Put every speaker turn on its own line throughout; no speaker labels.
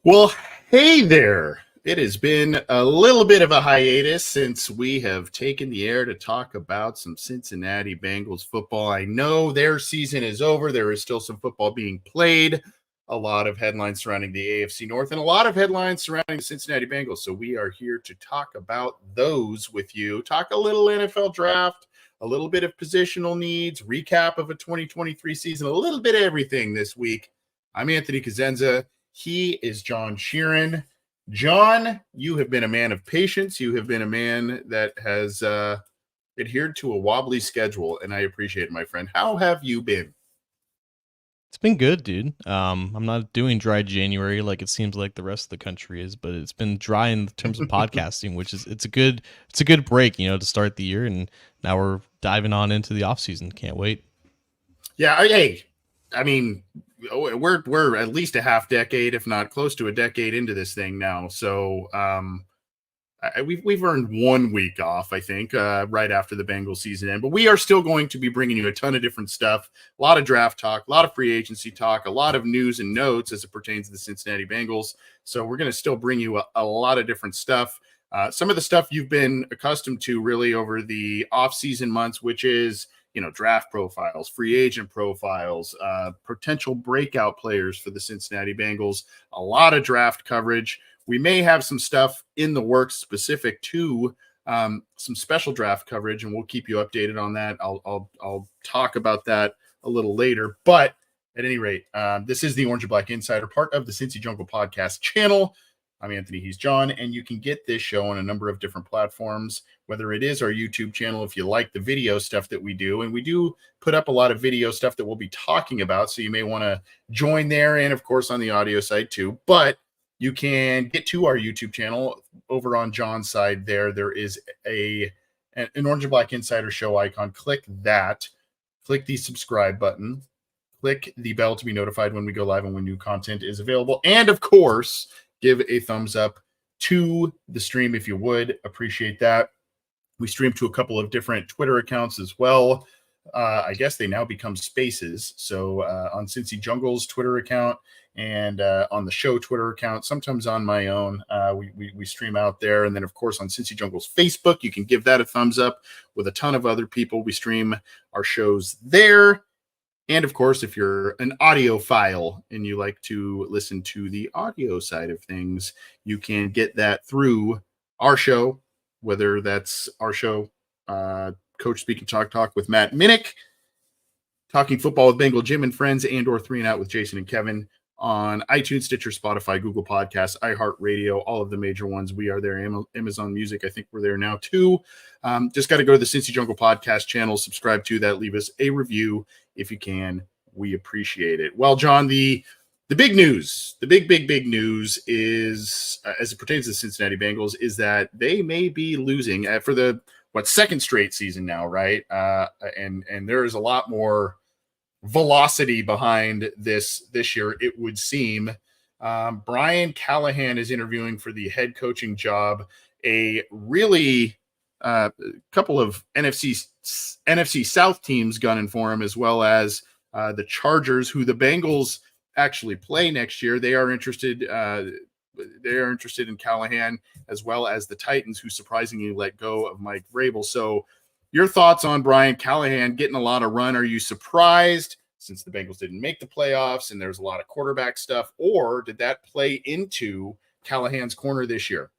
Well, hey there. It has been a little bit of a hiatus since we have taken the air to talk about some Cincinnati Bengals football. I know their season is over. There is still some football being played, a lot of headlines surrounding the AFC North, and a lot of headlines surrounding the Cincinnati Bengals. So we are here to talk about those with you, talk a little NFL draft, a little bit of positional needs, recap of a 2023 season, a little bit of everything this week. I'm Anthony Cosenza. He is John Sheeran. John, you have been a man of patience. You have been a man that has adhered to a wobbly schedule, and I appreciate it, my friend. How have you been?
It's been good, dude. I'm not doing dry January like it seems like the rest of the country is, but it's been dry in terms of podcasting, which is it's a good break, to start the year, and now we're diving on into the off season. Can't wait.
Yeah, hey, I mean, we're at least a half decade, if not close to a decade into this thing now. So we've earned 1 week off, I think, right after the Bengals season end. But we are still going to be bringing you a ton of different stuff, a lot of draft talk, a lot of free agency talk, a lot of news and notes as it pertains to the Cincinnati Bengals. So we're going to still bring you a lot of different stuff. Some of the stuff you've been accustomed to really over the off-season months, which is draft profiles, free agent profiles, potential breakout players for the Cincinnati Bengals, a lot of draft coverage. We may have some stuff in the works specific to some special draft coverage, and we'll keep you updated on that. I'll talk about that a little later. But at any rate, this is the Orange and Black Insider, part of the Cincy Jungle podcast channel. I'm Anthony, he's John, and you can get this show on a number of different platforms, whether it is our YouTube channel, if you like the video stuff that we do, and we do put up a lot of video stuff that we'll be talking about, so you may want to join there, and of course on the audio side too. But you can get to our YouTube channel over on John's side there. There is an Orange and Black Insider show icon. Click that. Click the subscribe button. Click the bell to be notified when we go live and when new content is available. And of course, give a thumbs up to the stream if you would. Appreciate that. We stream to a couple of different Twitter accounts as well. I guess they now become spaces. So on Cincy Jungle's Twitter account and on the show Twitter account, sometimes on my own, we stream out there. And then, of course, on Cincy Jungle's Facebook, you can give that a thumbs up with a ton of other people. We stream our shows there. And of course, if you're an audiophile and you like to listen to the audio side of things, you can get that through our show, whether that's our show, Coach Speak and Talk with Matt Minnick, Talking Football with Bengal Jim and Friends, and or 3 and Out with Jason and Kevin on iTunes, Stitcher, Spotify, Google Podcasts, iHeartRadio, all of the major ones. We are there. Amazon Music, I think we're there now too. Just got to go to the Cincy Jungle podcast channel, subscribe to that, leave us a review if you can. We appreciate it. Well, John, the big news, the big news is, as it pertains to the Cincinnati Bengals, is that they may be losing for the second straight season now, right? And there is a lot more velocity behind this year, it would seem. Brian Callahan is interviewing for the head coaching job. A really couple of NFC South teams gunning for him, as well as the Chargers, who the Bengals actually play next year. They are interested. They are interested in Callahan, as well as the Titans, who surprisingly let go of Mike Vrabel. So your thoughts on Brian Callahan getting a lot of run? Are you surprised since the Bengals didn't make the playoffs and there's a lot of quarterback stuff, or did that play into Callahan's corner this year?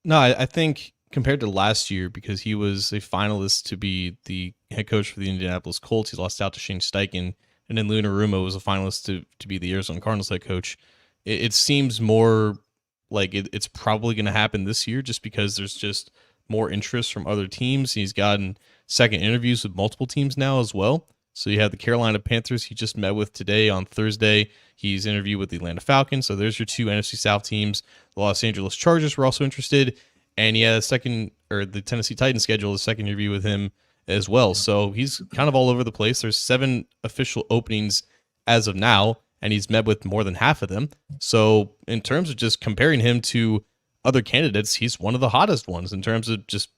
No, I think compared to last year, because he was a finalist to be the head coach for the Indianapolis Colts. He lost out to Shane Steichen, and then Luna Rumo was a finalist to be the Arizona Cardinals head coach. It seems more like it's probably going to happen this year, just because there's just more interest from other teams. He's gotten second interviews with multiple teams now as well. So you have the Carolina Panthers he just met with today on Thursday. He's interviewed with the Atlanta Falcons. So there's your two NFC South teams. The Los Angeles Chargers were also interested. And he had the Tennessee Titans scheduled a second interview with him as well. So he's kind of all over the place. There's 7 official openings as of now, and he's met with more than half of them. So in terms of just comparing him to other candidates, he's one of the hottest ones in terms of just,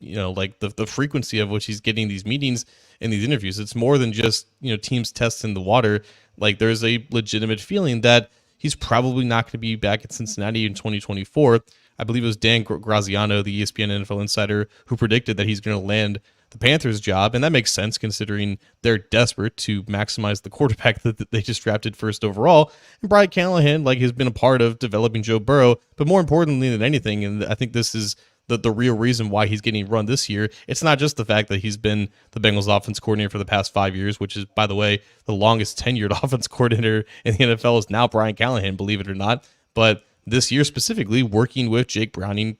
like the frequency of which he's getting these meetings and these interviews. It's more than just, teams testing the water. Like, there's a legitimate feeling that he's probably not going to be back at Cincinnati in 2024. I believe it was Dan Graziano, the ESPN NFL insider, who predicted that he's going to land the Panthers job. And that makes sense considering they're desperate to maximize the quarterback that they just drafted first overall. And Brian Callahan, has been a part of developing Joe Burrow, but more importantly than anything, and I think this is the real reason why he's getting run this year, it's not just the fact that he's been the Bengals offense coordinator for the past 5 years, which is, by the way, the longest tenured offense coordinator in the NFL is now Brian Callahan, believe it or not. But this year specifically, working with Jake Browning,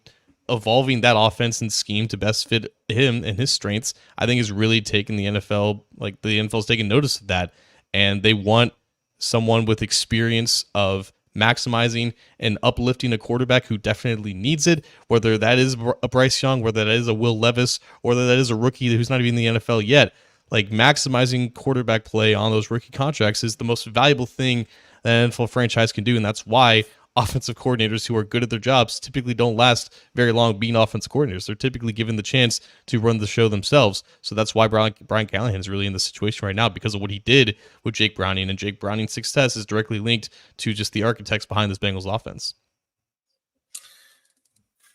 evolving that offense and scheme to best fit him and his strengths, I think is really taking the NFL, the NFL's taking notice of that. And they want someone with experience of maximizing and uplifting a quarterback who definitely needs it, whether that is a Bryce Young, whether that is a Will Levis, or whether that is a rookie who's not even in the NFL yet. Maximizing quarterback play on those rookie contracts is the most valuable thing that an NFL franchise can do, and that's why offensive coordinators who are good at their jobs typically don't last very long being offensive coordinators. They're typically given the chance to run the show themselves. So that's why Brian Callahan is really in this situation right now, because of what he did with Jake Browning, and Jake Browning's success is directly linked to just the architects behind this Bengals offense.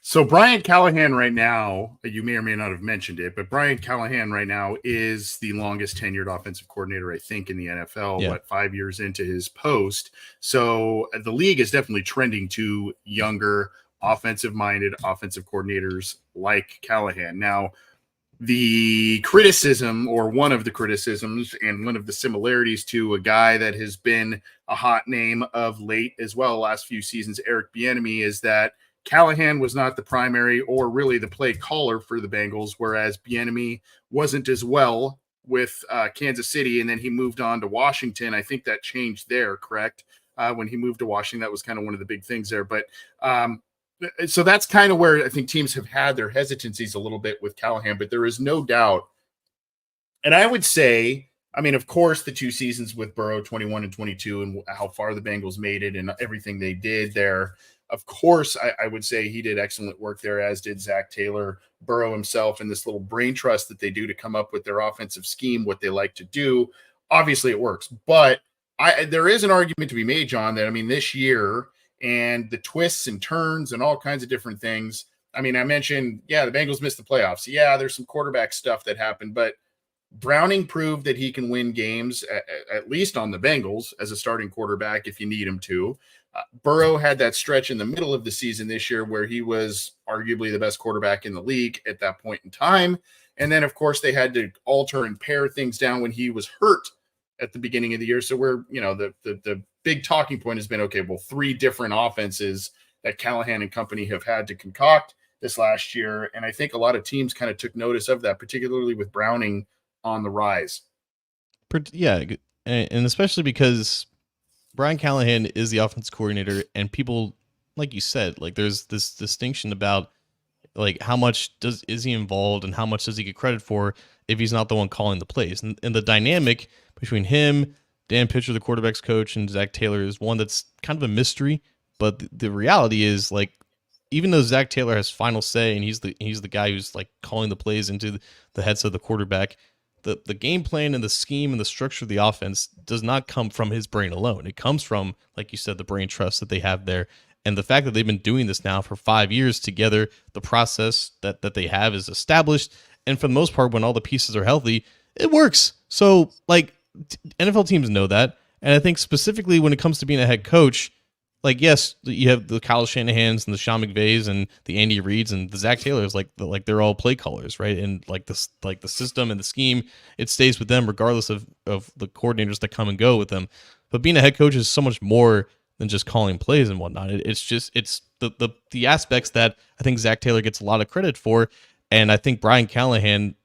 So Brian Callahan right now, you may or may not have mentioned it, but Brian Callahan right now is the longest tenured offensive coordinator, I think, in the NFL, 5 years into his post. So the league is definitely trending to younger, offensive-minded offensive coordinators like Callahan. Now, the criticism, or one of the criticisms, and one of the similarities to a guy that has been a hot name of late as well, last few seasons, Eric Bieniemy, is that Callahan was not the primary or really the play caller for the Bengals, whereas Bieniemy wasn't as well with Kansas City, and then he moved on to Washington. I think that changed there, correct? When he moved to Washington, that was kind of one of the big things there. But so that's kind of where I think teams have had their hesitancies a little bit with Callahan, but there is no doubt. And I would say, I mean, of course, the 2 seasons with Burrow, 21 and 22, and how far the Bengals made it and everything they did there. Of course, I would say he did excellent work there, as did Zach Taylor, Burrow himself, and this little brain trust that they do to come up with their offensive scheme, what they like to do. Obviously, it works. But there is an argument to be made, John, that, I mean, this year and the twists and turns and all kinds of different things. I mean, I mentioned, the Bengals missed the playoffs. Yeah, there's some quarterback stuff that happened, but Browning proved that he can win games, at least on the Bengals, as a starting quarterback if you need him to. Burrow had that stretch in the middle of the season this year where he was arguably the best quarterback in the league at that point in time. And then, of course, they had to alter and pare things down when he was hurt at the beginning of the year. So we're, the big talking point has been, okay, well, 3 different offenses that Callahan and company have had to concoct this last year. And I think a lot of teams kind of took notice of that, particularly with Browning on the rise.
Yeah, and especially because Brian Callahan is the offense coordinator, and people, like you said, there's this distinction about how much is he involved and how much does he get credit for if he's not the one calling the plays. And the dynamic between him, Dan Pitcher, the quarterback's coach, and Zach Taylor is one that's kind of a mystery. But the reality is, even though Zach Taylor has final say and he's the guy who's calling the plays into the heads of the quarterback, the game plan and the scheme and the structure of the offense does not come from his brain alone. It comes from, like you said, the brain trust that they have there. And the fact that they've been doing this now for 5 years together, the process that they have is established. And for the most part, when all the pieces are healthy, it works. So, NFL teams know that. And I think specifically when it comes to being a head coach, like, yes, you have the Kyle Shanahans and the Sean McVays and the Andy Reeds and the Zach Taylors, like they're all play callers, right? And like the system and the scheme, it stays with them regardless of the coordinators that come and go with them. But being a head coach is so much more than just calling plays and whatnot. It's the aspects that I think Zach Taylor gets a lot of credit for, and I think Brian Callahan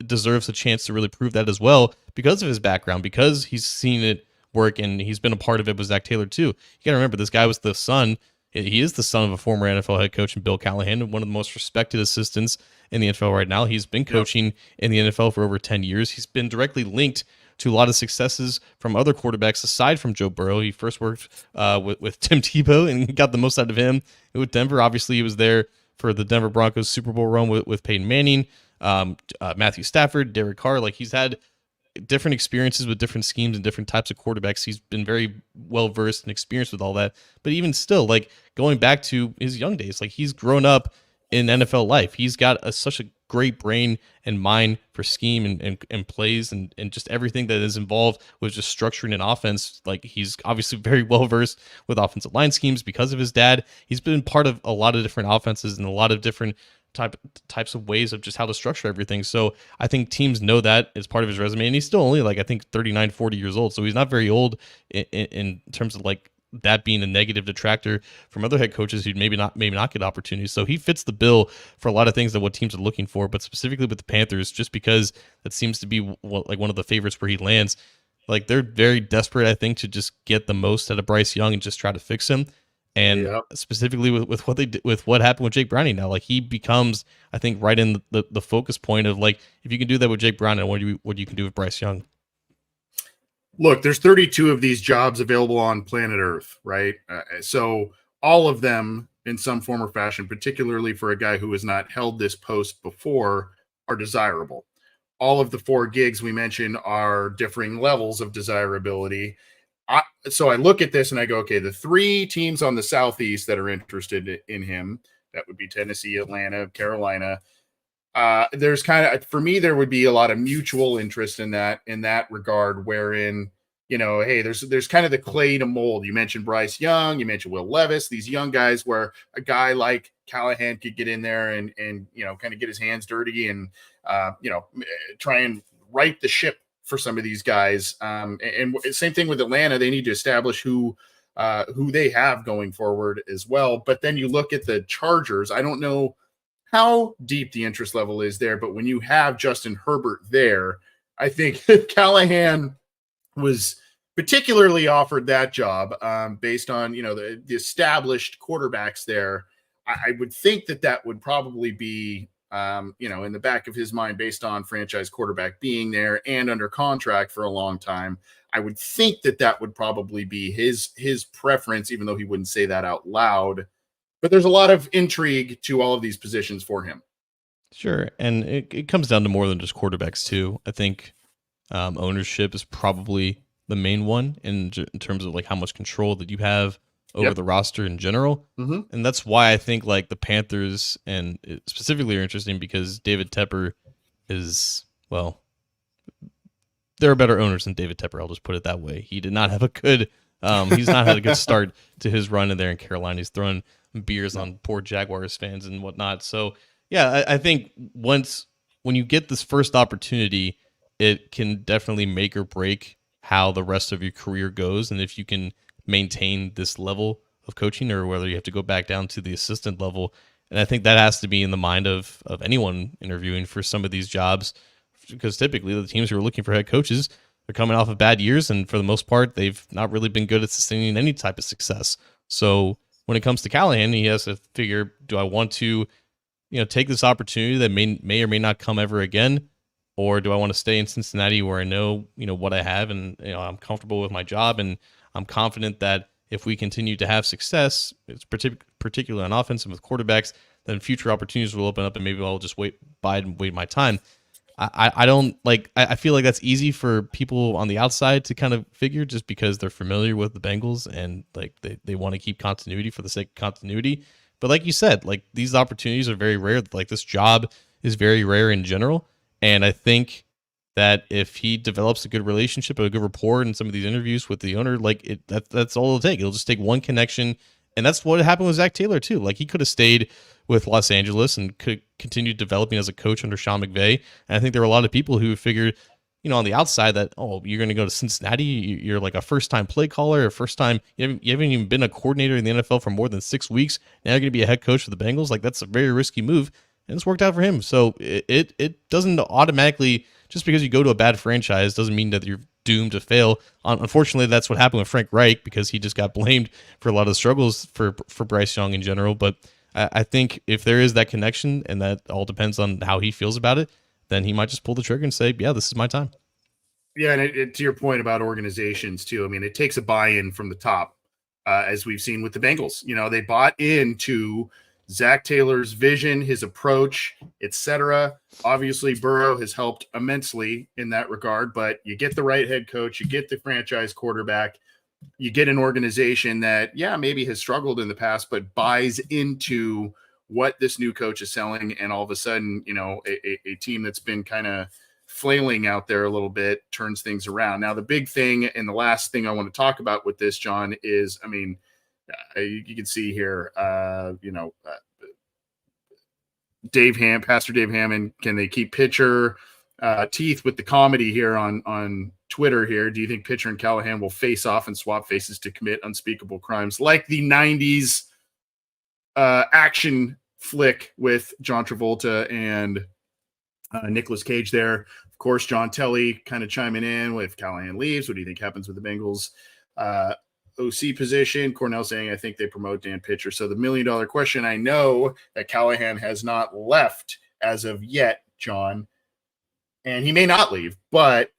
deserves a chance to really prove that as well because of his background, because he's seen it work and he's been a part of it with Zach Taylor too. You got to remember, this guy was the son. He is the son of a former NFL head coach and Bill Callahan, one of the most respected assistants in the NFL right now. He's been coaching in the NFL for over 10 years. He's been directly linked to a lot of successes from other quarterbacks aside from Joe Burrow. He first worked with Tim Tebow and got the most out of him with Denver. Obviously, he was there for the Denver Broncos Super Bowl run with Peyton Manning, Matthew Stafford, Derek Carr. Like, he's had different experiences with different schemes and different types of quarterbacks. He's been very well versed and experienced with all that. But even still, like, going back to his young days, like, he's grown up in NFL life. He's got such a great brain and mind for scheme and plays and just everything that is involved with just structuring an offense. Like, he's obviously very well versed with offensive line schemes because of his dad. He's been part of a lot of different offenses and a lot of different types of ways of just how to structure everything. So I think teams know that as part of his resume, and he's still only, like, I think 39, 40 years old. So he's not very old in terms of, like, that being a negative detractor from other head coaches who maybe not get opportunities. So he fits the bill for a lot of things that what teams are looking for, but specifically with the Panthers, just because that seems to be like one of the favorites where he lands. Like, they're very desperate, I think, to just get the most out of Bryce Young and just try to fix him. And specifically with what they did, with what happened with Jake Browning now, like, he becomes, I think, right in the focus point of, like, if you can do that with Jake Browning, what you can do with Bryce Young.
Look, there's 32 of these jobs available on planet Earth, right? So all of them, in some form or fashion, particularly for a guy who has not held this post before, are desirable. All of the 4 gigs we mentioned are differing levels of desirability. So I look at this and I go, okay, the 3 teams on the Southeast that are interested in him, that would be Tennessee, Atlanta, Carolina. There's kind of, for me, there would be a lot of mutual interest in that regard, wherein, you know, hey, there's kind of the clay to mold. You mentioned Bryce Young, you mentioned Will Levis, these young guys where a guy like Callahan could get in there and you know, kind of get his hands dirty and you know, try and right the ship for some of these guys. And same thing with Atlanta. They need to establish who they have going forward as well. But then you look at the Chargers. I don't know how deep the interest level is there, but when you have Justin Herbert there, I think Callahan was particularly offered that job based on, you know, the established quarterbacks there. I would think that would probably be, you know, in the back of his mind, based on franchise quarterback being there and under contract for a long time. I would think that would probably be his preference, even though he wouldn't say that out loud. But there's a lot of intrigue to all of these positions for him.
Sure. And it comes down to more than just quarterbacks too. I think ownership is probably the main one in terms of, like, how much control that you have over the roster in general.
Mm-hmm.
And that's why I think, like, the Panthers and specifically are interesting, because David Tepper is, well, there are better owners than David Tepper. I'll just put it that way. He did not have a good, he's not had a good start to his run in there in Carolina. He's thrown beers on poor Jaguars fans and whatnot. So yeah, I think when you get this first opportunity, it can definitely make or break how the rest of your career goes. And if you can maintain this level of coaching, or whether you have to go back down to the assistant level. And I think that has to be in the mind of anyone interviewing for some of these jobs, because typically the teams who are looking for head coaches, they're coming off of bad years, and for the most part, they've not really been good at sustaining any type of success. So when it comes to Callahan, he has to figure, do I want to, you know, take this opportunity that may or may not come ever again, or do I want to stay in Cincinnati where I know, you know, what I have, and, you know, I'm comfortable with my job, and I'm confident that if we continue to have success, it's particularly on offense and with quarterbacks, then future opportunities will open up, and maybe I'll just wait my time. I don't like. I feel like that's easy for people on the outside to kind of figure, just because they're familiar with the Bengals and, like, they want to keep continuity for the sake of continuity. But like you said, like, these opportunities are very rare. Like, this job is very rare in general, and I think that if he develops a good relationship, a good rapport in some of these interviews with the owner, like that's all it'll take. It'll just take one connection. And that's what happened with Zach Taylor too. Like he could have stayed with Los Angeles and could continue developing as a coach under Sean McVay. And I think there were a lot of people who figured, on the outside that, oh, you're going to go to Cincinnati. You're like a first-time play caller, a first-time. You haven't even been a coordinator in the NFL for more than 6 weeks. Now you're going to be a head coach for the Bengals. Like that's a very risky move, and it's worked out for him. So it doesn't automatically, just because you go to a bad franchise doesn't mean that you're doomed to fail. Unfortunately, that's what happened with Frank Reich because he just got blamed for a lot of the struggles for Bryce Young in general. But I think if there is that connection, and that all depends on how he feels about it, then he might just pull the trigger and say, yeah, this is my time.
Yeah, and to your point about organizations too, I mean, it takes a buy-in from the top, as we've seen with the Bengals. They bought into Zach Taylor's vision, his approach, etc. Obviously, Burrow has helped immensely in that regard, but you get the right head coach, you get the franchise quarterback, you get an organization that, maybe has struggled in the past, but buys into what this new coach is selling. And all of a sudden, a team that's been kind of flailing out there a little bit turns things around. Now, the big thing and the last thing I want to talk about with this, John, is, I mean, you can see here, Pastor Dave Hammond, can they keep Pitcher teeth with the comedy here on Twitter here? Do you think Pitcher and Callahan will face off and swap faces to commit unspeakable crimes like the 90s action flick with John Travolta and Nicolas Cage there? Of course, John Telly kind of chiming in with Callahan leaves. What do you think happens with the Bengals OC position? Cornell saying, I think they promote Dan Pitcher. So the $1 million question, I know that Callahan has not left as of yet, John, and he may not leave, but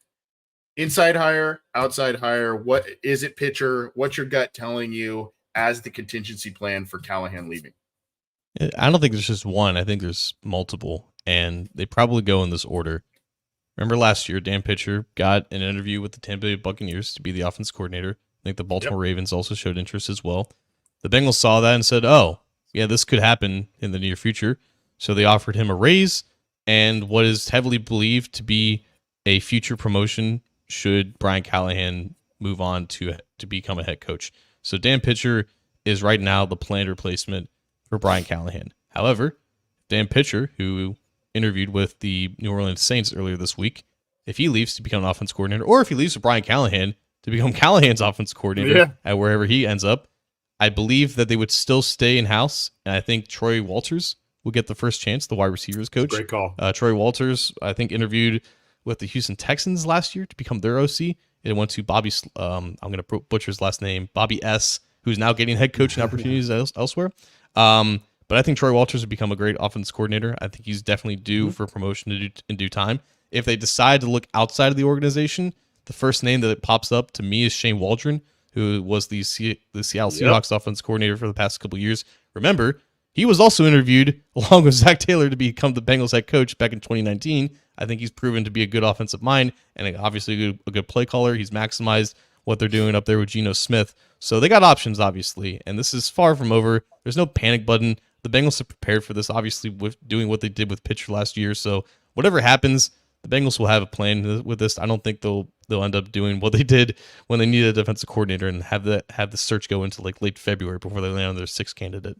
inside hire, outside hire, what is it, Pitcher? What's your gut telling you as the contingency plan for Callahan leaving?
I don't think there's just one. I think there's multiple, and they probably go in this order. Remember last year, Dan Pitcher got an interview with the Tampa Bay Buccaneers to be the offense coordinator. I think the Baltimore Ravens also showed interest as well. The Bengals saw that and said, oh, yeah, this could happen in the near future. So they offered him a raise and what is heavily believed to be a future promotion should Brian Callahan move on to become a head coach. So Dan Pitcher is right now the planned replacement for Brian Callahan. However, Dan Pitcher, who interviewed with the New Orleans Saints earlier this week, if he leaves to become an offense coordinator, or if he leaves to Brian Callahan to become Callahan's offense coordinator at wherever he ends up, I believe that they would still stay in-house, and I think Troy Walters will get the first chance, the wide receivers coach.
Great call.
Troy Walters, I think, interviewed with the Houston Texans last year to become their OC. It went to Bobby, I'm going to butcher his last name, Bobby S., who's now getting head coaching opportunities elsewhere. But I think Troy Walters would become a great offense coordinator. I think he's definitely due for promotion in due time. If they decide to look outside of the organization, the first name that pops up to me is Shane Waldron, who was the Seattle Seahawks offense coordinator for the past couple of years. Remember, he was also interviewed along with Zach Taylor to become the Bengals head coach back in 2019. I think he's proven to be a good offensive mind and obviously a good play caller. He's maximized what they're doing up there with Geno Smith. So they got options, obviously, and this is far from over. There's no panic button. The Bengals are prepared for this, obviously, with doing what they did with Pitcher last year. So whatever happens, the Bengals will have a plan with this. I don't think they'll end up doing what they did when they needed a defensive coordinator and have the search go into like late February before they land on their sixth candidate.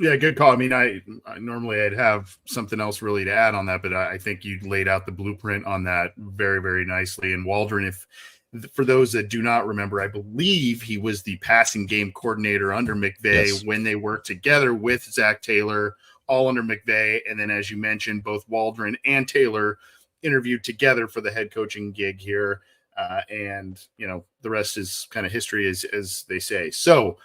Yeah, good call. I mean, I normally I'd have something else really to add on that, but I think you laid out the blueprint on that very, very nicely. And Waldron, for those that do not remember, I believe he was the passing game coordinator under McVay when they worked together with Zach Taylor, all under McVay. And then, as you mentioned, both Waldron and Taylor interviewed together for the head coaching gig here. And, the rest is kind of history, as they say. So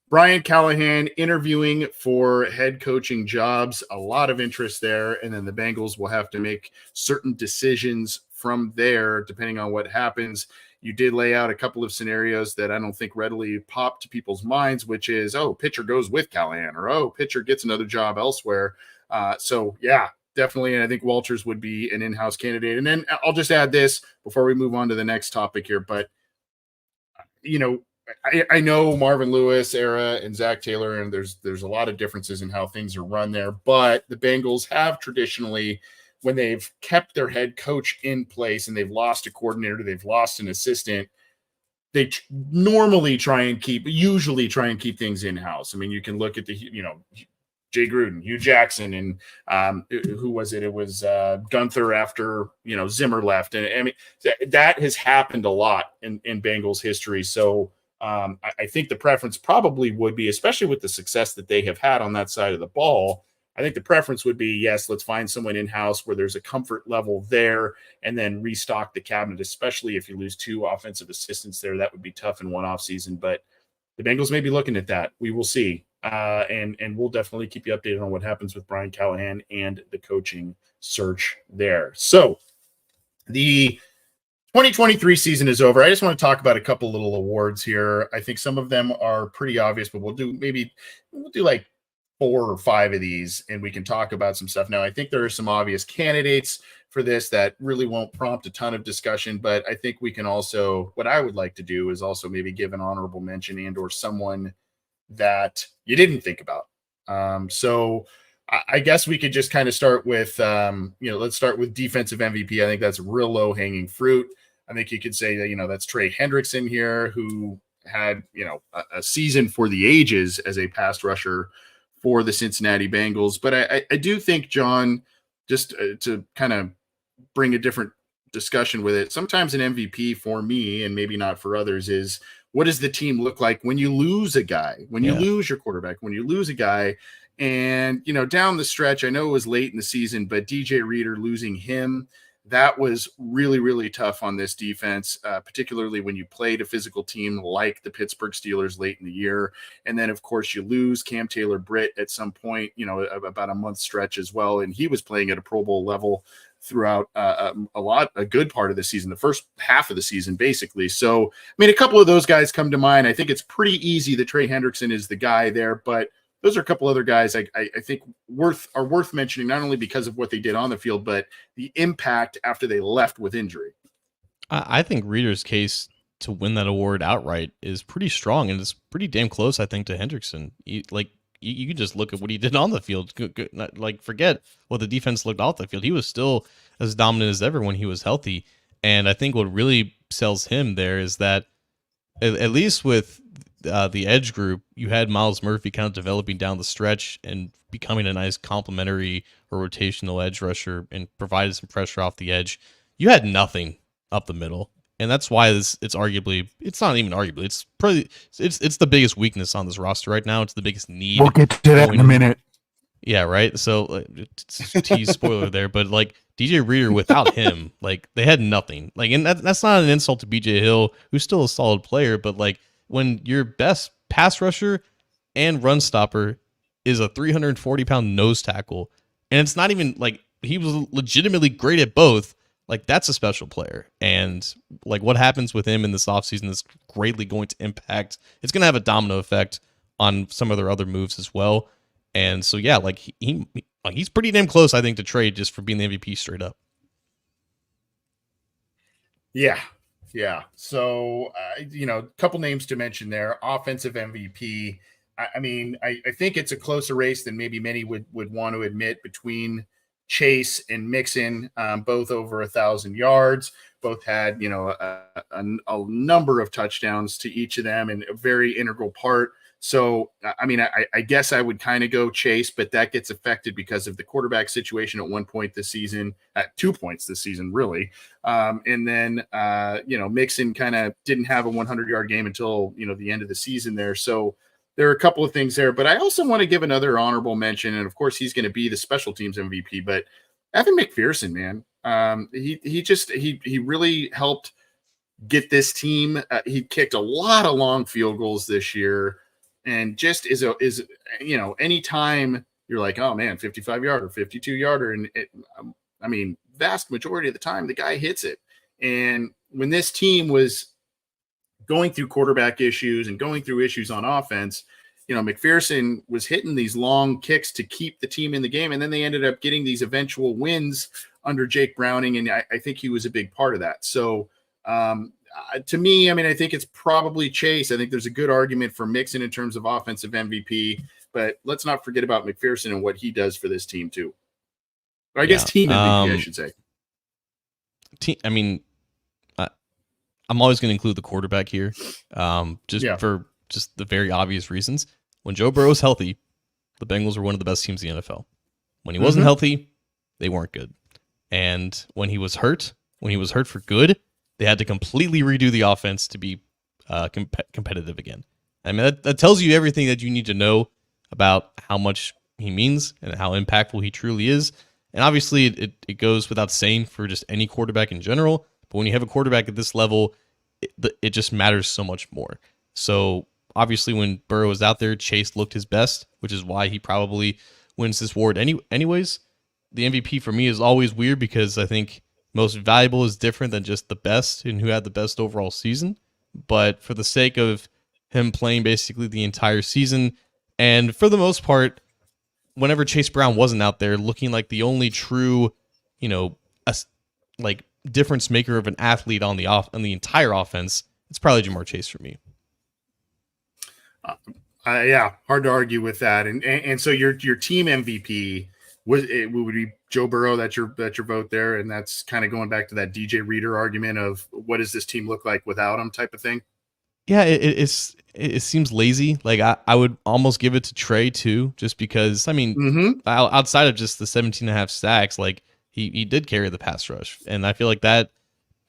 Brian Callahan interviewing for head coaching jobs, a lot of interest there. And then the Bengals will have to make certain decisions from there, depending on what happens. You did lay out a couple of scenarios that I don't think readily pop to people's minds, which is, Pitcher goes with Callahan, or, Pitcher gets another job elsewhere. So, yeah, definitely. And I think Walters would be an in-house candidate. And then I'll just add this before we move on to the next topic here. But, I know Marvin Lewis era and Zach Taylor, and there's a lot of differences in how things are run there. But the Bengals have traditionally when they've kept their head coach in place and they've lost a coordinator, they've lost an assistant, they usually try and keep things in house. I mean, you can look at Jay Gruden, Hugh Jackson, and who was it? It was Gunther after Zimmer left, and I mean that has happened a lot in Bengals history. So I think the preference probably would be, especially with the success that they have had on that side of the ball. I think the preference would be, yes, let's find someone in-house where there's a comfort level there and then restock the cabinet, especially if you lose 2 offensive assistants there. That would be tough in one offseason, but the Bengals may be looking at that. We will see. And we'll definitely keep you updated on what happens with Brian Callahan and the coaching search there. So the 2023 season is over. I just want to talk about a couple little awards here. I think some of them are pretty obvious, but we'll do like 4 or 5 of these and we can talk about some stuff. Now, I think there are some obvious candidates for this that really won't prompt a ton of discussion, but I think we can also, what I would like to do is also maybe give an honorable mention and or someone that you didn't think about. So I guess we could just kind of start with, let's start with defensive MVP. I think that's real low hanging fruit. I think you could say that, that's Trey Hendrickson here, who had, a season for the ages as a pass rusher for the Cincinnati Bengals. But I do think, John, just to kind of bring a different discussion with it, sometimes an MVP for me, and maybe not for others, is what does the team look like when you lose a guy, when you lose your quarterback, when you lose a guy? And, down the stretch, I know it was late in the season, but DJ Reader, losing him, that was really, really tough on this defense, particularly when you played a physical team like the Pittsburgh Steelers late in the year. And then, of course, you lose Cam Taylor-Britt at some point, about a month stretch as well. And he was playing at a Pro Bowl level throughout a good part of the season, the first half of the season, basically. So, I mean, a couple of those guys come to mind. I think it's pretty easy that Trey Hendrickson is the guy there, but those are a couple other guys I think are worth mentioning, not only because of what they did on the field, but the impact after they left with injury.
I think Reader's case to win that award outright is pretty strong, and it's pretty damn close, I think, to Hendrickson. You can just look at what he did on the field. Forget what the defense looked off the field. He was still as dominant as ever when he was healthy. And I think what really sells him there is that, at least with the edge group, you had Myles Murphy kind of developing down the stretch and becoming a nice complementary or rotational edge rusher and provided some pressure off the edge. You had nothing up the middle. And that's why it's not even arguably, it's probably, it's the biggest weakness on this roster right now. It's the biggest need.
We'll get to that in a minute.
Yeah, right. So tease spoiler there, but DJ Reader, without him, they had nothing. And that's not an insult to BJ Hill, who's still a solid player, but when your best pass rusher and run stopper is a 340-pound nose tackle, and it's not even he was legitimately great at both, that's a special player. And what happens with him in this offseason is greatly going to impact. It's going to have a domino effect on some of their other moves as well. And so, yeah, he's pretty damn close, I think, to trade just for being the MVP straight up.
Yeah. Yeah. So, a couple names to mention there. Offensive MVP. I mean, I think it's a closer race than maybe many would want to admit between Chase and Mixon, both over 1,000 yards. Both had, a number of touchdowns to each of them and a very integral part. So, I mean, I guess I would kind of go Chase, but that gets affected because of the quarterback situation at 1 point this season, at 2 points this season, really. And then, Mixon kind of didn't have a 100-yard game until, the end of the season there. So there are a couple of things there, but I also want to give another honorable mention. And of course, he's going to be the special teams MVP, but Evan McPherson, man, he really helped get this team. He kicked a lot of long field goals this year. And just is anytime you're like, oh man, 55-yarder, 52-yarder. And vast majority of the time the guy hits it. And when this team was going through quarterback issues and going through issues on offense, McPherson was hitting these long kicks to keep the team in the game. And then they ended up getting these eventual wins under Jake Browning. And I think he was a big part of that. So, to me, I think it's probably Chase. I think there's a good argument for Mixon in terms of offensive MVP, but let's not forget about McPherson and what he does for this team too. Or I guess
Yeah.
team MVP, I should say.
I mean, I'm always going to include the quarterback here, for just the very obvious reasons. When Joe Burrow was healthy, the Bengals were one of the best teams in the NFL. When he wasn't healthy, they weren't good. And when he was hurt for good, they had to completely redo the offense to be competitive again. I mean, that tells you everything that you need to know about how much he means and how impactful he truly is. And obviously, it goes without saying for just any quarterback in general. But when you have a quarterback at this level, it just matters so much more. So obviously, when Burrow was out there, Chase looked his best, which is why he probably wins this award anyways. The MVP for me is always weird because I think most valuable is different than just the best and who had the best overall season. But for the sake of him playing basically the entire season, and for the most part, whenever Chase Brown wasn't out there, looking like the only true, like difference maker of an athlete on the entire offense, it's probably Jamar Chase for me.
Yeah, hard to argue with that. And so your team MVP would be Joe Burrow. That's your vote there, and that's kind of going back to that DJ Reader argument of what does this team look like without him type of thing.
Yeah, it seems lazy. Like I would almost give it to Trey too, just because I mean, outside of just the 17.5 sacks, like he did carry the pass rush, and I feel like that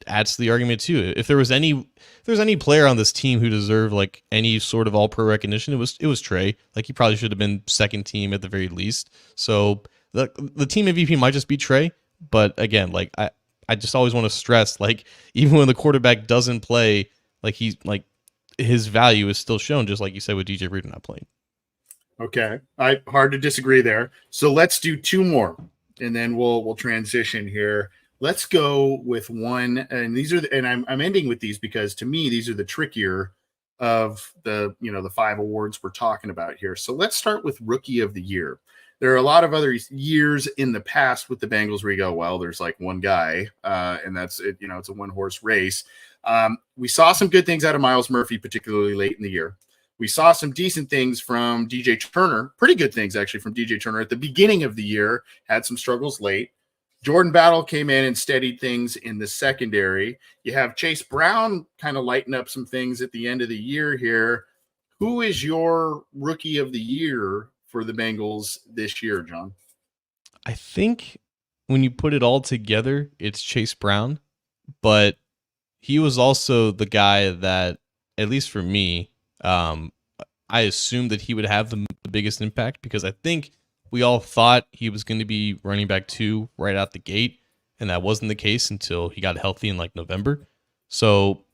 adds to the argument too. If there was any player on this team who deserved like any sort of all pro recognition, it was Trey. Like he probably should have been second team at the very least. So the team MVP might just be Trey, but again, like I just always want to stress, like even when the quarterback doesn't play, like he's like his value is still shown, just like you said with DJ Reader not playing.
Okay, hard to disagree there. So let's do two more, and then we'll transition here. Let's go with one, and these are and I'm ending with these because to me these are the trickier of the the 5 awards we're talking about here. So let's start with Rookie of the Year. There are a lot of other years in the past with the Bengals where you go, well, there's like one guy, and that's it. It's a one-horse race. We saw some good things out of Myles Murphy, particularly late in the year. We saw some decent things from DJ Turner, pretty good things actually from DJ Turner at the beginning of the year, had some struggles late. Jordan Battle came in and steadied things in the secondary. You have Chase Brown kind of lighten up some things at the end of the year here. Who is your Rookie of the Year for the Bengals this year, John?
I think when you put it all together, it's Chase Brown, but he was also the guy that, at least for me, I assumed that he would have the biggest impact because I think we all thought he was going to be running back 2 right out the gate, and that wasn't the case until he got healthy in like November. So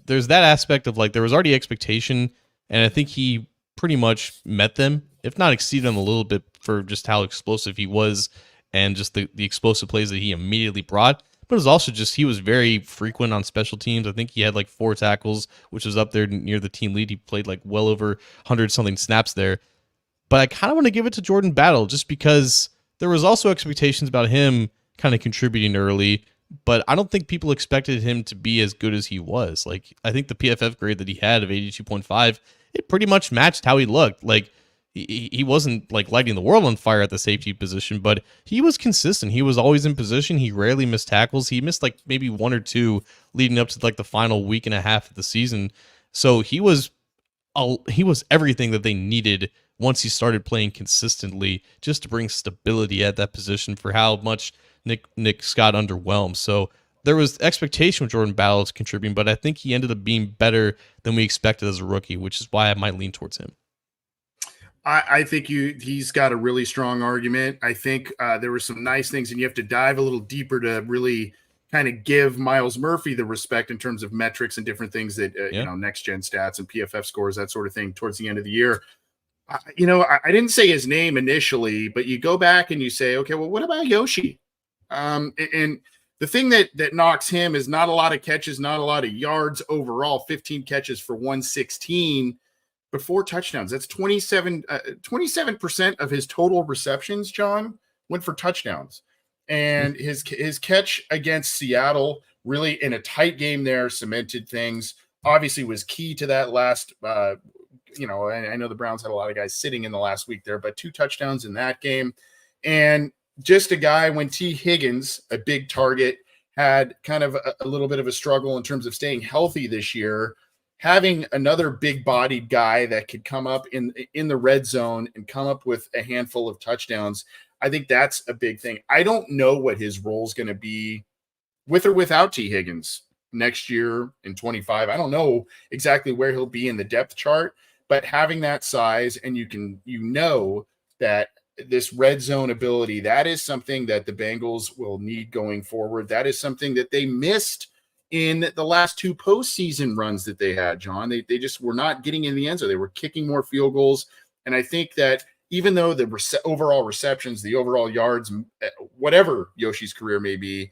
there's that aspect of like there was already expectation, and I think he pretty much met them, if not exceeded them a little bit for just how explosive he was and just the explosive plays that he immediately brought. But it was also just he was very frequent on special teams. I think he had like 4 tackles, which was up there near the team lead. He played like well over 100-something snaps there. But I kind of want to give it to Jordan Battle just because there was also expectations about him kind of contributing early, but I don't think people expected him to be as good as he was. Like I think the PFF grade that he had of 82.5, it pretty much matched how he looked. Like he wasn't like lighting the world on fire at the safety position, but he was consistent. He was always in position. He rarely missed tackles. He missed like maybe 1 or 2 leading up to like the final week and a half of the season. So he was everything that they needed once he started playing consistently, just to bring stability at that position for how much Nick Scott underwhelmed. So there was expectation with Jordan Battle to contributing, but I think he ended up being better than we expected as a rookie, which is why I might lean towards him.
I think he's got a really strong argument. I think there were some nice things, and you have to dive a little deeper to really kind of give Myles Murphy the respect in terms of metrics and different things that, next gen stats and PFF scores, that sort of thing towards the end of the year. I didn't say his name initially, but you go back and you say, okay, well, what about Yoshi? And the thing that knocks him is not a lot of catches, not a lot of yards overall, 15 catches for 116, but 4 touchdowns. That's 27% of his total receptions, John, went for touchdowns. And his catch against Seattle, really in a tight game there, cemented things. Obviously was key to that last, I know the Browns had a lot of guys sitting in the last week there, but 2 touchdowns in that game. And just a guy when T. Higgins, a big target, had kind of a little bit of a struggle in terms of staying healthy this year. Having another big-bodied guy that could come up in the red zone and come up with a handful of touchdowns, I think that's a big thing. I don't know what his role is going to be with or without T. Higgins next year in 25. I don't know exactly where he'll be in the depth chart, but having that size and you know that this red zone ability, that is something that the Bengals will need going forward. That is something that they missed in the last two postseason runs that they had, John. They just were not getting in the end zone. They were kicking more field goals. And I think that even though the overall receptions, the overall yards, whatever Yoshi's career may be,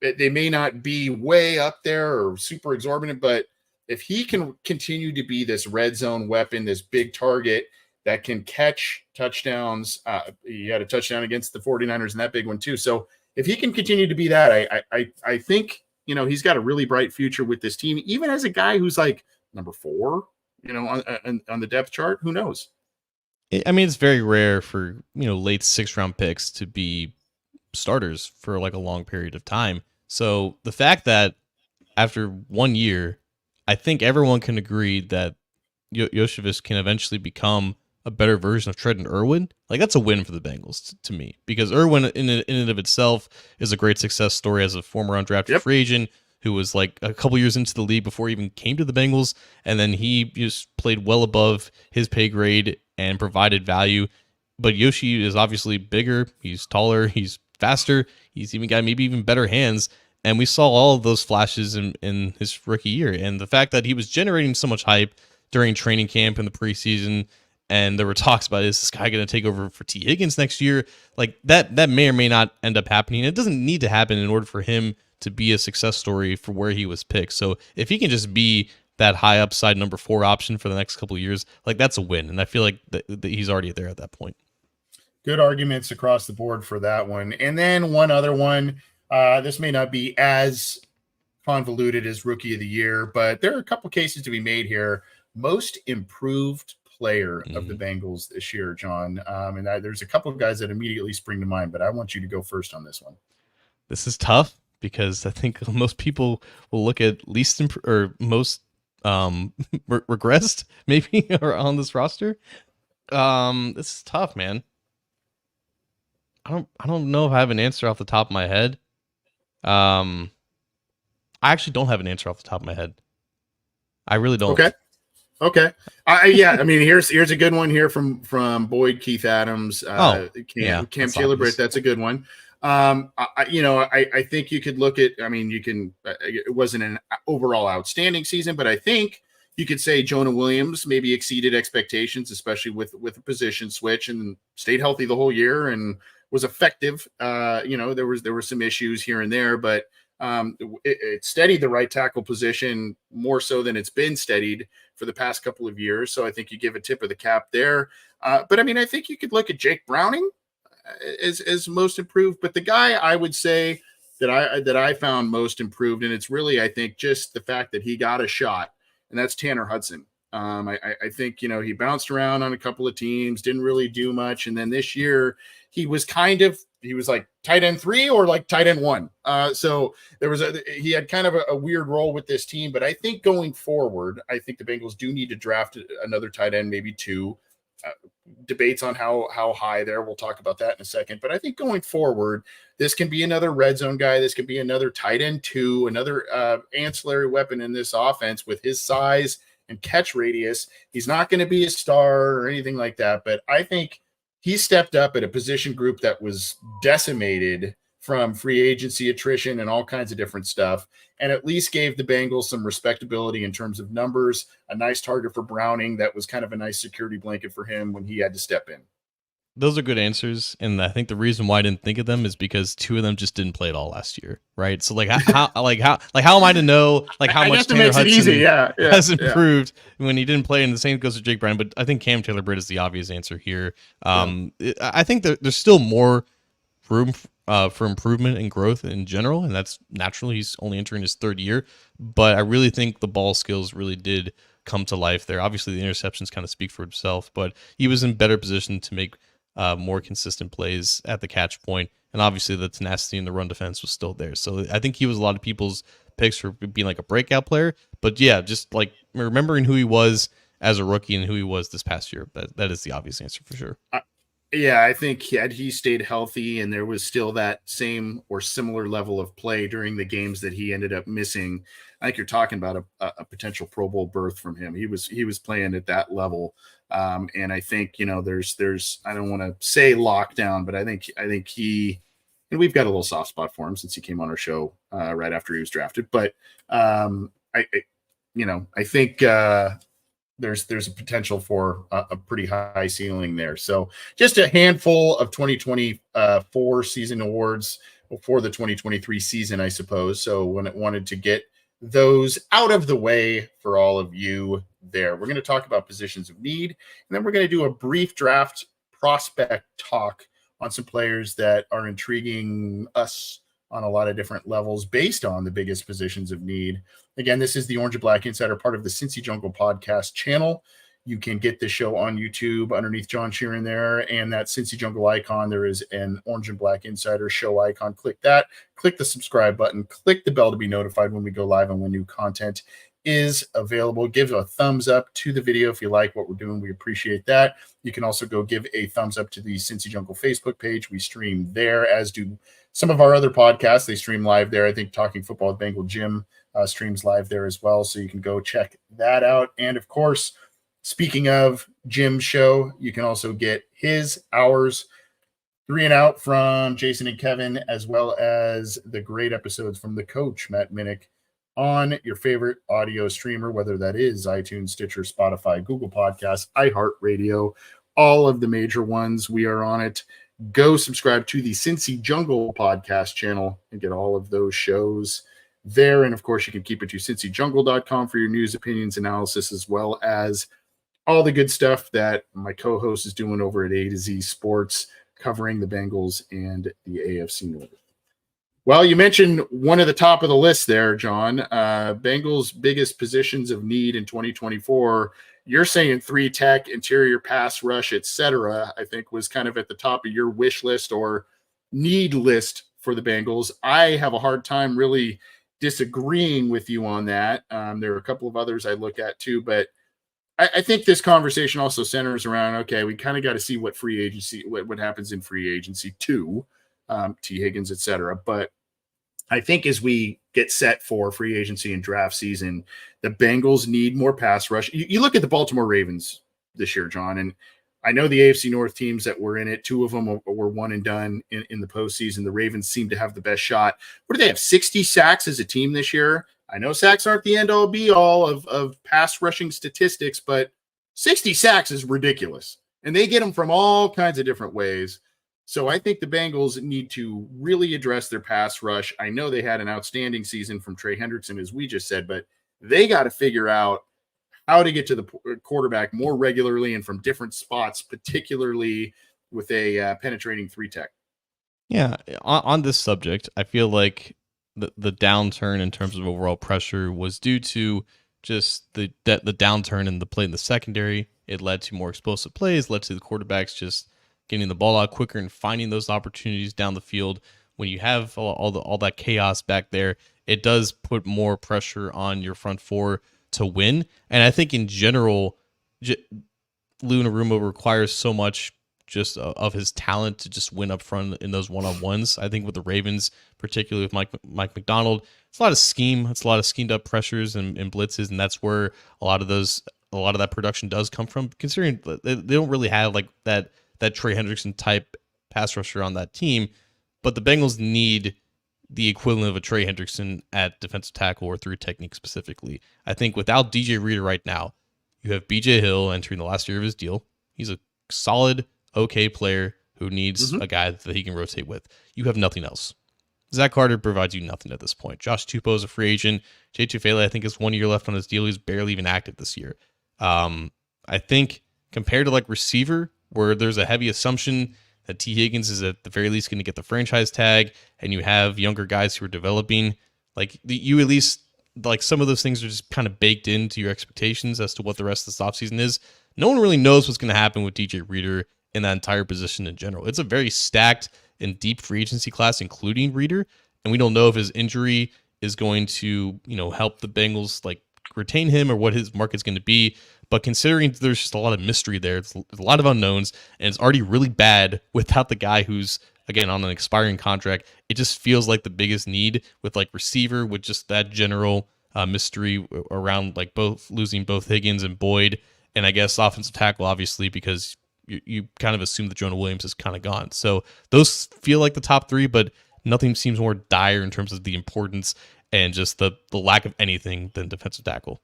they may not be way up there or super exorbitant, but if he can continue to be this red zone weapon, this big target that can catch touchdowns, he had a touchdown against the 49ers in that big one too. So if he can continue to be that, I think, he's got a really bright future with this team, even as a guy who's like number 4, on the depth chart. Who knows?
I mean, it's very rare for, late 6th-round picks to be starters for like a long period of time. So the fact that after 1 year, I think everyone can agree that Yoshevich can eventually become a better version of Trenton Irwin, like that's a win for the Bengals to me, because Irwin in and of itself is a great success story as a former undrafted free agent who was like a couple years into the league before he even came to the Bengals, and then he just played well above his pay grade and provided value. But Yoshi is obviously bigger, he's taller, he's faster, he's even got maybe even better hands, and we saw all of those flashes in his rookie year. And the fact that he was generating so much hype during training camp in the preseason, and there were talks about, is this guy going to take over for T. Higgins next year? Like that may or may not end up happening. It doesn't need to happen in order for him to be a success story for where he was picked. So if he can just be that high upside number 4 option for the next couple of years, like that's a win. And I feel like that he's already there at that point.
Good arguments across the board for that one. And then one other one, this may not be as convoluted as Rookie of the Year, but there are a couple cases to be made here. Most improved player of the Bengals this year, John. And there's a couple of guys that immediately spring to mind, but I want you to go first on this one.
This is tough because I think most people will look at least or most regressed maybe or on this roster. This is tough, man. I don't know if I have an answer off the top of my head. I actually don't have an answer off the top of my head. I really don't.
Okay. Yeah. I mean, here's a good one here from Boyd Keith Adams. Cam Taylor Britt. That's a good one. I think you could look at. I mean, you can. It wasn't an overall outstanding season, but I think you could say Jonah Williams maybe exceeded expectations, especially with a position switch, and stayed healthy the whole year and was effective. There were some issues here and there, but it steadied the right tackle position more so than it's been steadied for the past couple of years. So I think you give a tip of the cap there. But I mean, I think you could look at Jake Browning as most improved, but the guy I would say that I found most improved, and it's really, I think, just the fact that he got a shot, and that's Tanner Hudson. I think, he bounced around on a couple of teams, didn't really do much. And then this year he was like tight end 3 or like tight end 1. So he had kind of a weird role with this team, but I think going forward, I think the Bengals do need to draft another tight end, maybe 2. Debates on how high there. We'll talk about that in a second. But I think going forward, this can be another red zone guy. This can be another tight end 2, another ancillary weapon in this offense with his size and catch radius. He's not going to be a star or anything like that, but I think he stepped up at a position group that was decimated from free agency attrition and all kinds of different stuff, and at least gave the Bengals some respectability in terms of numbers, a nice target for Browning that was kind of a nice security blanket for him when he had to step in.
Those are good answers, and I think the reason why I didn't think of them is because 2 of them just didn't play at all last year, right? So how am I to know how much Tanner Hudson has improved when he didn't play? And the same goes to Jake Brown, but I think Cam Taylor Britt is the obvious answer here. I think there's still more room for improvement and growth in general, and that's naturally, he's only entering his 3rd year, but I really think the ball skills really did come to life there. Obviously, the interceptions kind of speak for itself, but he was in better position to make more consistent plays at the catch point, and obviously the tenacity in the run defense was still there. So I think he was a lot of people's picks for being like a breakout player. But yeah, just like remembering who he was as a rookie and who he was this past year, that is the obvious answer for sure.
Yeah, I think had he stayed healthy and there was still that same or similar level of play during the games that he ended up missing, I think you're talking about a potential Pro Bowl berth from him. He was playing at that level, and I think there's I don't want to say lockdown, but I think he, and we've got a little soft spot for him since he came on our show right after he was drafted. But I think there's a potential for a pretty high ceiling there. So just a handful of 2024 season awards for the 2023 season, I suppose. So when it wanted to get those out of the way for all of you there, we're going to talk about positions of need, and then we're going to do a brief draft prospect talk on some players that are intriguing us on a lot of different levels based on the biggest positions of need. Again, this is the Orange and Black Insider, part of the Cincy Jungle podcast channel. You can get the show on YouTube underneath John Sheeran there, and that Cincy Jungle icon. There is an Orange and Black Insider show icon. Click that. Click the subscribe button. Click the bell to be notified when we go live and when new content is available. Give a thumbs up to the video if you like what we're doing. We appreciate that. You can also go give a thumbs up to the Cincy Jungle Facebook page. We stream there, as do some of our other podcasts. They stream live there. I think Talking Football with Bengal Jim streams live there as well. So you can go check that out. And of course, speaking of Jim's show, you can also get ours, 3 and Out from Jason and Kevin, as well as the great episodes from the coach, Matt Minnick, on your favorite audio streamer, whether that is iTunes, Stitcher, Spotify, Google Podcasts, iHeartRadio, all of the major ones. We are on it. Go subscribe to the Cincy Jungle podcast channel and get all of those shows there. And of course, you can keep it to cincyjungle.com for your news, opinions, analysis, as well as all the good stuff that my co-host is doing over at A to Z Sports, covering the Bengals and the AFC North. Well, you mentioned one of the top of the list there, John. Bengals' biggest positions of need in 2024. You're saying 3 tech, interior pass rush, etc. I think was kind of at the top of your wish list or need list for the Bengals. I have a hard time really disagreeing with you on that. There are a couple of others I look at too, but I think this conversation also centers around, okay, we kind of got to see what free agency, what happens in free agency too, T. Higgins, etc. But I think as we get set for free agency and draft season, the Bengals need more pass rush. You look at the Baltimore Ravens this year, John, and I know the AFC North teams that were in it, 2 of them were one and done in the postseason. The Ravens seem to have the best shot. What do they have, 60 sacks as a team this year? I know sacks aren't the end-all be-all of pass rushing statistics, but 60 sacks is ridiculous. And they get them from all kinds of different ways. So I think the Bengals need to really address their pass rush. I know they had an outstanding season from Trey Hendrickson, as we just said, but they got to figure out how to get to the quarterback more regularly and from different spots, particularly with a penetrating 3 tech.
Yeah, on this subject, I feel like the downturn in terms of overall pressure was due to just the downturn in the play in the secondary. It led to more explosive plays, led to the quarterbacks just getting the ball out quicker and finding those opportunities down the field. When you have all that chaos back there, it does put more pressure on your front four to win. And I think in general, Lou Narumo requires so much just of his talent to just win up front in those one-on-ones. I think with the Ravens, particularly with Mike McDonald, it's a lot of scheme. It's a lot of schemed up pressures and blitzes, and that's where a lot of that production does come from. Considering they don't really have like that Trey Hendrickson type pass rusher on that team, but the Bengals need the equivalent of a Trey Hendrickson at defensive tackle or through technique specifically. I think without DJ Reader right now, you have BJ Hill entering the last year of his deal. He's a solid, okay player who needs a guy that he can rotate with. You have nothing else. Zach Carter provides you nothing at this point. Josh Tupou is a free agent. Jay Tufele, I think, has 1 year left on his deal. He's barely even active this year. I think compared to like receiver, where there's a heavy assumption that T. Higgins is at the very least going to get the franchise tag, and you have younger guys who are developing, like you at least, like some of those things are just kind of baked into your expectations as to what the rest of this offseason is. No one really knows what's going to happen with DJ Reader in that entire position in general. It's a very stacked and deep free agency class, including Reader. And we don't know if his injury is going to, help the Bengals like retain him or what his market's going to be. But considering there's just a lot of mystery there's a lot of unknowns, and it's already really bad without the guy who's, again, on an expiring contract. It just feels like the biggest need with like receiver, with just that general mystery around like losing both Higgins and Boyd, and I guess offensive tackle, obviously, because you kind of assume that Jonah Williams is kind of gone. So those feel like the top three, but nothing seems more dire in terms of the importance and just the lack of anything than defensive tackle.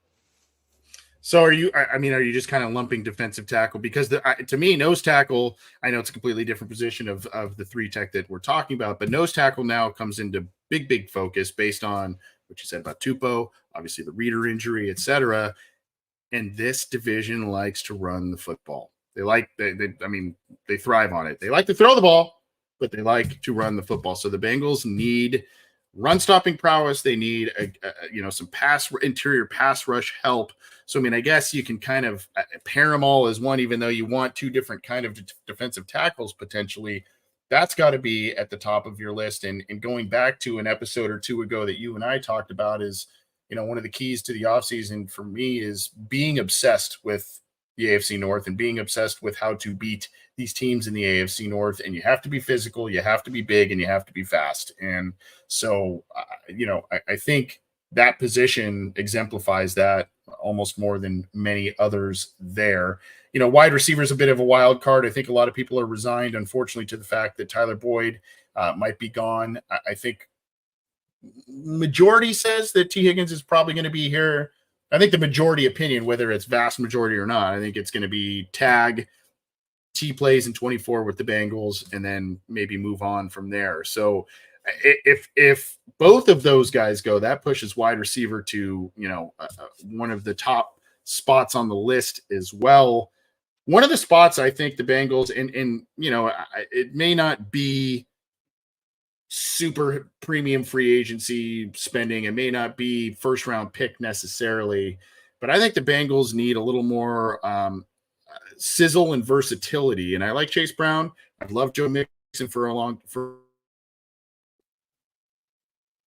So are you just kind of lumping defensive tackle? Because to me, nose tackle, I know it's a completely different position of the three tech that we're talking about, but nose tackle now comes into big focus based on what you said about Tupou, obviously the Reader injury, etc. And this division likes to run the football. They thrive on it. They like to throw the ball, but they like to run the football. So the Bengals need run stopping prowess. They need some interior pass rush help. So I guess you can kind of pair them all as one, even though you want two different kind of defensive tackles potentially. That's got to be at the top of your list. And going back to an episode or two ago that you and I talked about is, one of the keys to the offseason for me is being obsessed with the AFC North and being obsessed with how to beat these teams in the AFC North. And you have to be physical, you have to be big, and you have to be fast. And so, I think that position exemplifies that almost more than many others there. Wide receiver is a bit of a wild card. I think a lot of people are resigned, unfortunately, to the fact that Tyler Boyd might be gone. I think majority says that T. Higgins is probably going to be here. I think the majority opinion, whether it's vast majority or not, I think it's going to be tag T plays in 24 with the Bengals and then maybe move on from there. So if both of those guys go, that pushes wide receiver to, one of the top spots on the list as well. One of the spots I think the Bengals and it may not be super premium free agency spending. It may not be first round pick necessarily, but I think the Bengals need a little more sizzle and versatility. And I like Chase Brown. I've loved Joe Mixon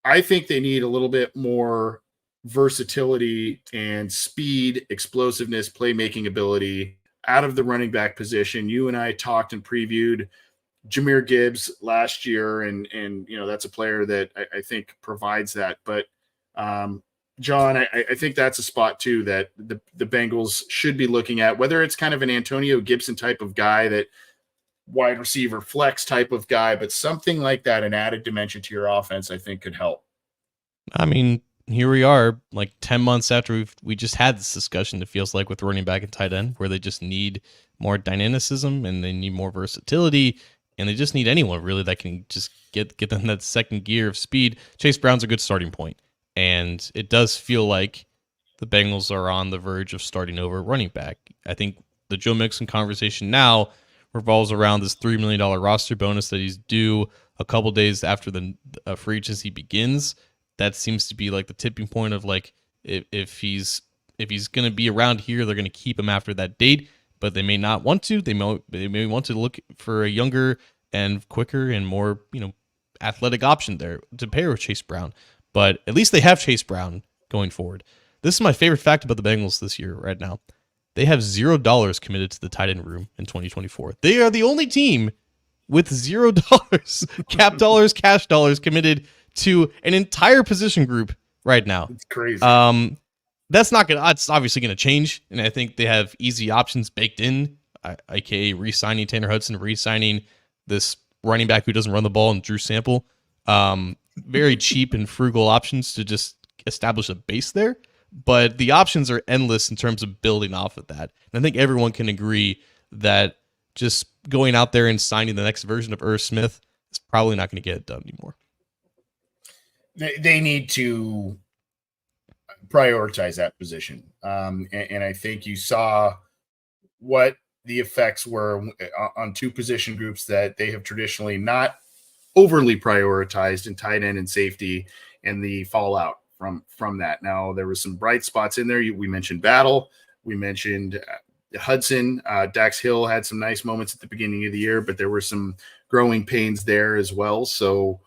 I think they need a little bit more versatility and speed, explosiveness, playmaking ability out of the running back position. You and I talked and previewed Jahmyr Gibbs last year, and that's a player that I think provides that. But John, I think that's a spot too that the Bengals should be looking at, whether it's kind of an Antonio Gibson type of guy, that wide receiver flex type of guy, but something like that, an added dimension to your offense, I think could help.
Here we are, like 10 months after we just had this discussion, it feels like, with running back and tight end, where they just need more dynamicism and they need more versatility. And they just need anyone really that can just get them that second gear of speed. Chase Brown's a good starting point. And it does feel like the Bengals are on the verge of starting over running back. I think the Joe Mixon conversation now revolves around this $3 million roster bonus that he's due a couple days after the free agency begins. That seems to be like the tipping point of like, if he's going to be around here, they're going to keep him after that date. But they may not want to. They may want to look for a younger and quicker and more, athletic option there to pair with Chase Brown. But at least they have Chase Brown going forward. This is my favorite fact about the Bengals this year right now. They have $0 committed to the tight end room in 2024. They are the only team with $0 cap dollars, cash dollars committed to an entire position group right now.
It's crazy.
That's obviously going to change, and I think they have easy options baked in, aka re-signing Tanner Hudson, re-signing this running back who doesn't run the ball, and Drew Sample. Very cheap and frugal options to just establish a base there, but the options are endless in terms of building off of that. And I think everyone can agree that just going out there and signing the next version of Irv Smith is probably not going to get it done anymore.
They need to prioritize that position. And I think you saw what the effects were on two position groups that they have traditionally not overly prioritized in tight end and safety, and the fallout from that. Now, there was some bright spots in there. We mentioned Battle. We mentioned Hudson, Dax Hill had some nice moments at the beginning of the year, but there were some growing pains there as well. So,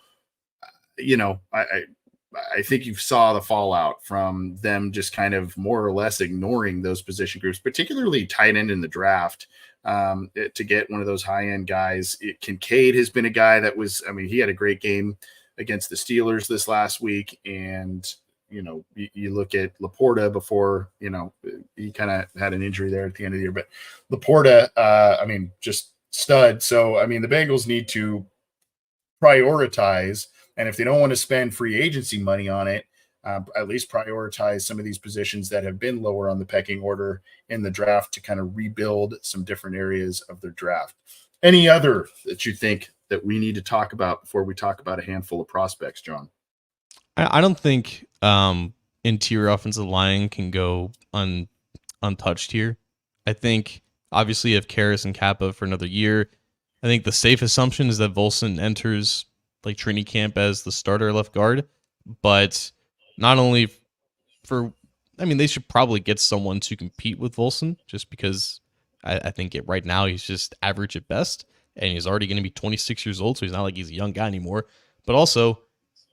I think you saw the fallout from them just kind of more or less ignoring those position groups, particularly tight end in the draft, to get one of those high end guys. Kincaid has been a guy that was, he had a great game against the Steelers this last week. And, you look at Laporta before, he kind of had an injury there at the end of the year, but Laporta, just stud. So, the Bengals need to prioritize. And if they don't want to spend free agency money on it, at least prioritize some of these positions that have been lower on the pecking order in the draft to kind of rebuild some different areas of their draft. Any other that you think that we need to talk about before we talk about a handful of prospects, John?
I don't think interior offensive line can go untouched here. I think obviously you have Karras and Kappa for another year. I think the safe assumption is that Volson enters like training camp as the starter left guard, but not only they should probably get someone to compete with Volson just because I think right now he's just average at best and he's already going to be 26 years old. So he's not like he's a young guy anymore, but also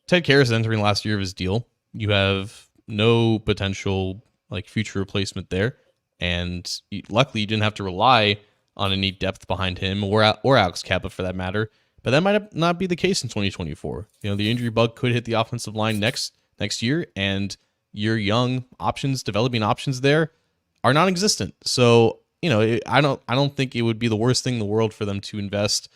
Ted Karras entering last year of his deal. You have no potential like future replacement there. And luckily you didn't have to rely on any depth behind him or Alex Kappa for that matter. But that might not be the case in 2024. The injury bug could hit the offensive line next year, and your young options, developing options there, are non-existent. So, I don't think it would be the worst thing in the world for them to invest,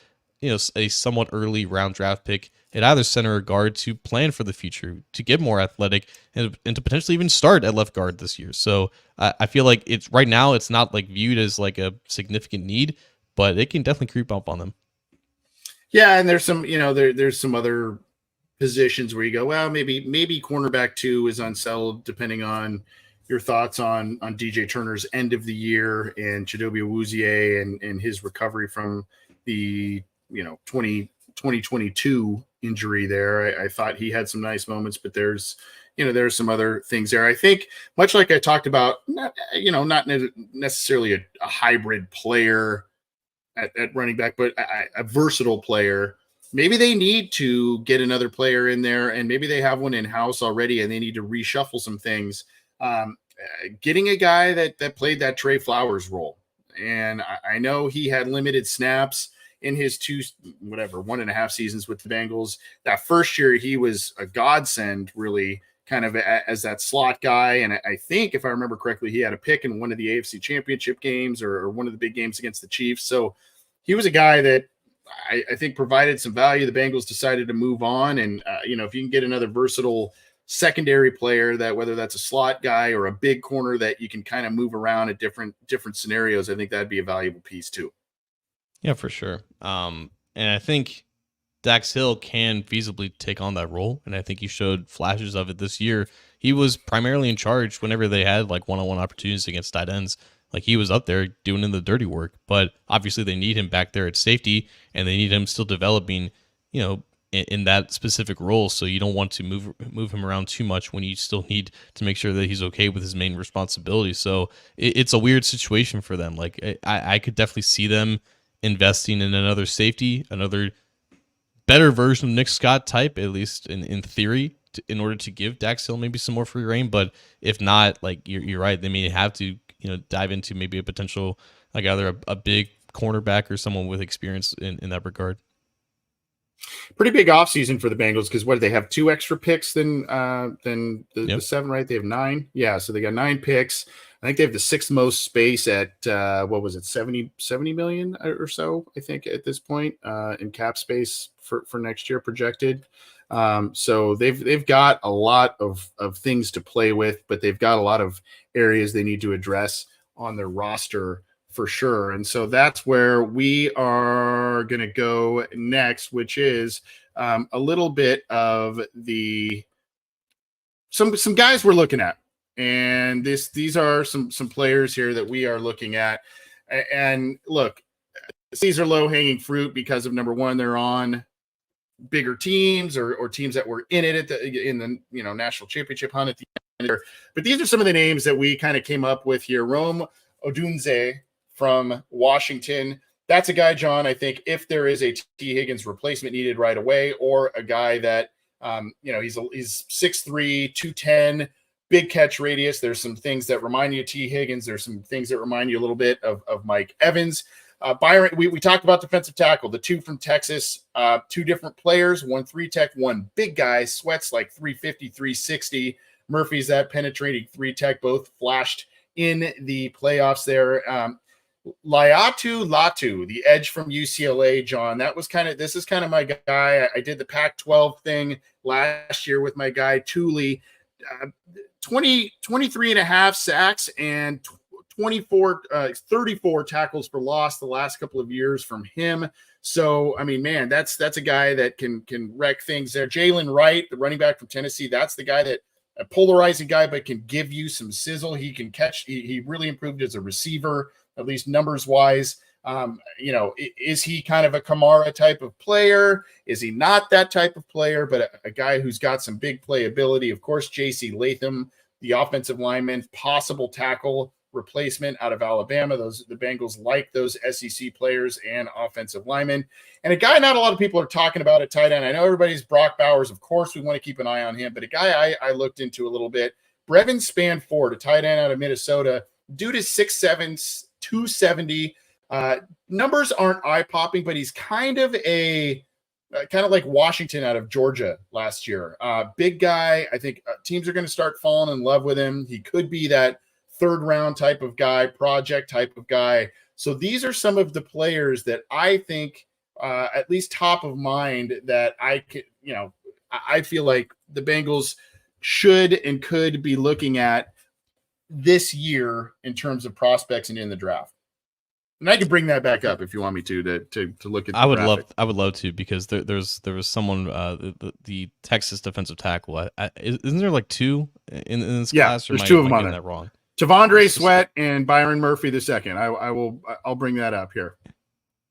a somewhat early round draft pick at either center or guard to plan for the future, to get more athletic, and to potentially even start at left guard this year. So I feel like right now it's not like viewed as like a significant need, but it can definitely creep up on them.
Yeah, and there's some, there's some other positions where you go, well, maybe cornerback 2 is unsettled, depending on your thoughts on DJ Turner's end of the year and Chidobe Awuzie and his recovery from the 2022 injury there. I thought he had some nice moments, but there's some other things there. I think much like I talked about, not necessarily a hybrid player at running back, but a versatile player. Maybe they need to get another player in there, and maybe they have one in house already, and they need to reshuffle some things. Getting a guy that played that Trey Flowers role, and I know he had limited snaps in his 1.5 seasons with the Bengals. That first year, he was a godsend, really, kind of as that slot guy. And I think, if I remember correctly, he had a pick in one of the AFC Championship games or one of the big games against the Chiefs. So he was a guy that I think provided some value. The Bengals decided to move on. And, if you can get another versatile secondary player, that whether that's a slot guy or a big corner that you can kind of move around at different scenarios, I think that'd be a valuable piece too.
Yeah, for sure. And I think Dax Hill can feasibly take on that role, and I think he showed flashes of it this year. He was primarily in charge whenever they had like one-on-one opportunities against tight ends. Like he was up there doing the dirty work, but obviously they need him back there at safety, and they need him still developing, in that specific role. So you don't want to move him around too much when you still need to make sure that he's okay with his main responsibility. So it's a weird situation for them. Like I could definitely see them investing in another safety, another better version of Nick Scott type, at least in theory, in order to give Dax Hill maybe some more free reign. But if not, like you're right, they may have to dive into maybe a potential like either a big cornerback or someone with experience in that regard.
Pretty big offseason for the Bengals because what do they have 2 extra picks than the 7, right? They have 9. Yeah, so they got 9 picks. I think they have the 6th most space at 70 million or so, I think, at this point in cap space for next year projected. So they've got a lot of things to play with, but they've got a lot of areas they need to address on their roster for sure. And so that's where we are going to go next, which is a little bit of some guys we're looking at. And these are some players here that we are looking at. And look, these are low hanging fruit because of number one, they're on bigger teams or teams that were in it in the national championship hunt at the end there. But these are some of the names that we kind of came up with here. Rome Odunze from Washington. That's a guy, John, I think if there is a T. Higgins replacement needed right away, or a guy that, he's 6'3", 210, big catch radius. There's some things that remind you of T. Higgins. There's some things that remind you a little bit of Mike Evans. Byron, we talked about defensive tackle, the two from Texas, two different players, one 3-tech, one big guy, sweats like 350, 360. Murphy's that penetrating 3-tech, both flashed in the playoffs there. Latu, the edge from UCLA, John, this is kind of my guy. I did the Pac-12 thing last year with my guy Thule. 23 and a half sacks and 34 tackles for loss the last couple of years from him. So, I mean, man, that's a guy that can wreck things there. Jalen Wright, the running back from Tennessee, that's the guy that a polarizing guy, but can give you some sizzle. He can catch. He really improved as a receiver, at least numbers wise. Is he kind of a Kamara type of player? Is he not that type of player, but a guy who's got some big playability? Of course, J.C. Latham, the offensive lineman, possible tackle replacement out of Alabama. The Bengals like those SEC players and offensive linemen. And a guy not a lot of people are talking about at tight end. I know everybody's Brock Bowers. Of course, we want to keep an eye on him, but a guy I looked into a little bit, Brevin Spanford, a tight end out of Minnesota, dude is 6'7", 270. Numbers aren't eye-popping, but he's kind of like Washington out of Georgia last year. Big guy. I think teams are going to start falling in love with him. He could be that third-round type of guy, project type of guy. So these are some of the players that I think, at least top of mind, that I feel like the Bengals should and could be looking at this year in terms of prospects and in the draft. And I could bring that back up if you want me to look at.
I would love to, because there was someone, the Texas defensive tackle. Isn't there like two in this class?
Or there's two of them on
that wrong.
Tavondre Sweat and Byron Murphy II. I'll bring that up here.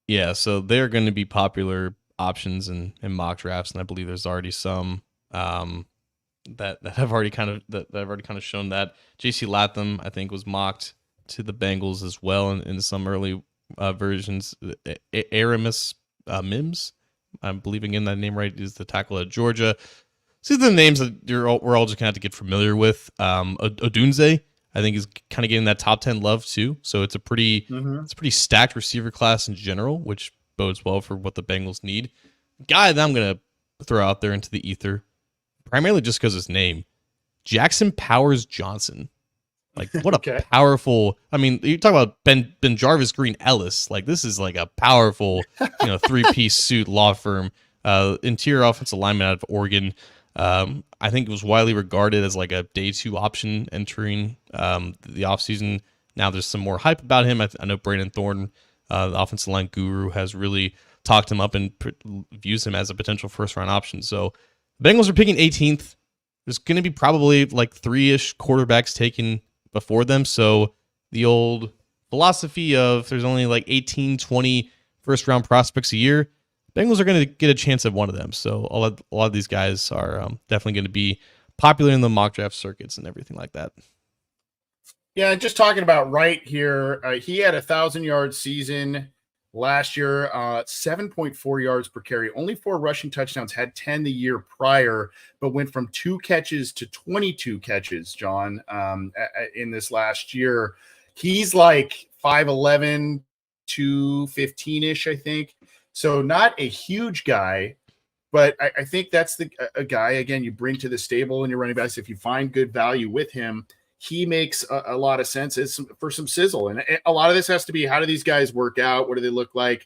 Yeah, so they're going to be popular options in mock drafts, and I believe there's already some that have already kind of shown that. J.C. Latham, I think, was mocked to the Bengals as well in some early versions. Aramis Mims, I'm believing in that name right, is the tackle at Georgia. So these are the names that we're all just going to have to get familiar with. Odunze, I think, is kind of getting that top 10 love too. So it's a pretty stacked receiver class in general, which bodes well for what the Bengals need. Guy that I'm going to throw out there into the ether, primarily just because his name, Jackson Powers Johnson. Like, what a powerful, I mean, you talk about Ben Jarvis Green Ellis. Like, this is like a powerful, three-piece suit law firm, interior offensive lineman out of Oregon. I think it was widely regarded as like a day 2 option entering the offseason. Now there's some more hype about him. I know Brandon Thornton, the offensive line guru, has really talked him up and views him as a potential first-round option. So the Bengals are picking 18th. There's going to be probably like 3-ish quarterbacks taken before them. So the old philosophy of there's only like 18, 20 first-round prospects a year, Bengals are going to get a chance at one of them. So a lot of these guys are definitely going to be popular in the mock draft circuits and everything like that.
Yeah, just talking about Wright here, he had 1,000-yard season last year, 7.4 yards per carry, only 4 rushing touchdowns, had 10 the year prior, but went from 2 catches to 22 catches, John, in this last year. He's like 5'11", 215-ish, I think. So not a huge guy, but I think that's a guy, again, you bring to the stable in your running backs. If you find good value with him, he makes a lot of sense for some sizzle. And a lot of this has to be, how do these guys work out? What do they look like?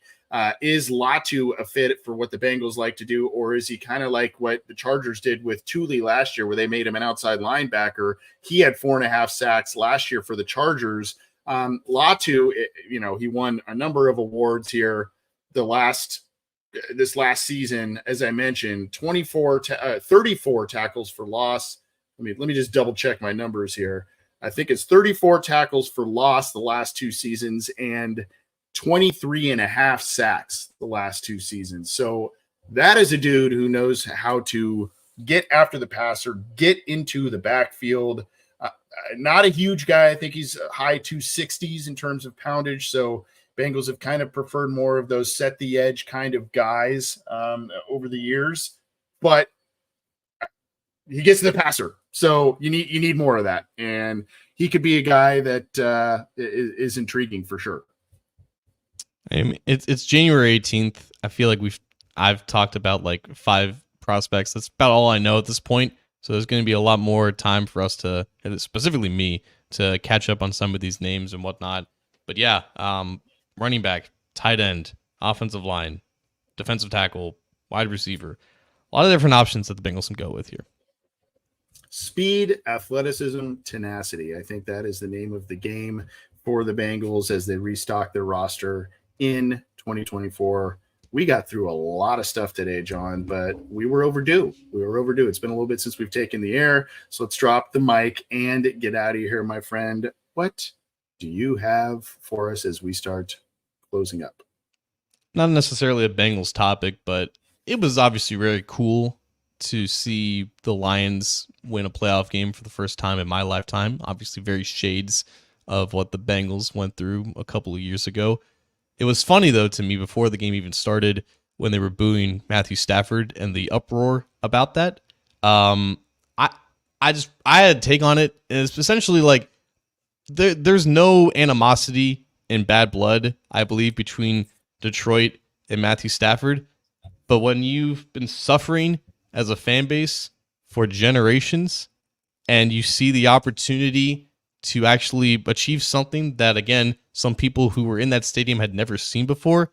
Is Latu a fit for what the Bengals like to do? Or is he kind of like what the Chargers did with Thule last year, where they made him an outside linebacker? He had 4.5 sacks last year for the Chargers. Latu, he won a number of awards here this last season. As I mentioned, 34 tackles for loss. Let me just double check my numbers here. I think it's 34 tackles for loss the last 2 seasons and 23.5 sacks the last 2 seasons. So that is a dude who knows how to get after the passer, get into the backfield. Not a huge guy. I think he's high 260s in terms of poundage. So Bengals have kind of preferred more of those set the edge kind of guys over the years. But he gets to the passer. So you need more of that. And he could be a guy that is intriguing for sure.
I mean, it's January 18th. I feel like I've talked about like 5 prospects. That's about all I know at this point. So there's going to be a lot more time for us to, specifically me, to catch up on some of these names and whatnot. But yeah, running back, tight end, offensive line, defensive tackle, wide receiver. A lot of different options that the Bengals can go with here.
Speed, athleticism, tenacity. I think that is the name of the game for the Bengals as they restock their roster in 2024. We got through a lot of stuff today, John, but we were overdue. It's been a little bit since we've taken the air, so let's drop the mic and get out of here, my friend. What do you have for us as we start closing up?
Not necessarily a Bengals topic, but it was obviously very cool to see the Lions win a playoff game for the first time in my lifetime. Obviously very shades of what the Bengals went through a couple of years ago. It was funny, though, to me before the game even started when they were booing Matthew Stafford and the uproar about that. I had a take on it, and it's essentially like there's no animosity and bad blood, I believe, between Detroit and Matthew Stafford. But when you've been suffering as a fan base for generations and you see the opportunity to actually achieve something that, again, some people who were in that stadium had never seen before,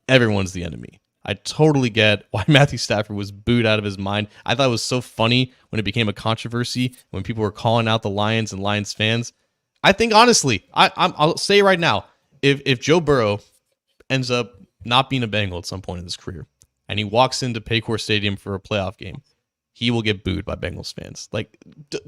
everyone's the enemy. I totally get why Matthew Stafford was booed out of his mind. I thought it was so funny when it became a controversy, when people were calling out the Lions and Lions fans. I think, honestly, I'll say right now, if Joe Burrow ends up not being a Bengal at some point in his career, and he walks into Paycor Stadium for a playoff game, he will get booed by Bengals fans. Like,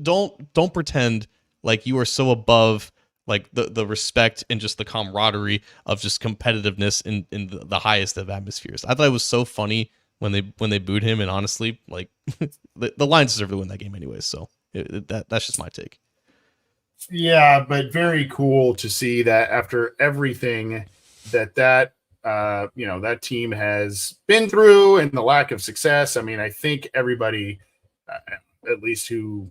don't pretend like you are so above like the respect and just the camaraderie of just competitiveness in the highest of atmospheres. I thought it was so funny when they booed him, and honestly, like the Lions deserve to win that game anyway. So that's just my take.
Yeah, but very cool to see that after everything that team has been through and the lack of success. I mean, I think everybody, at least who,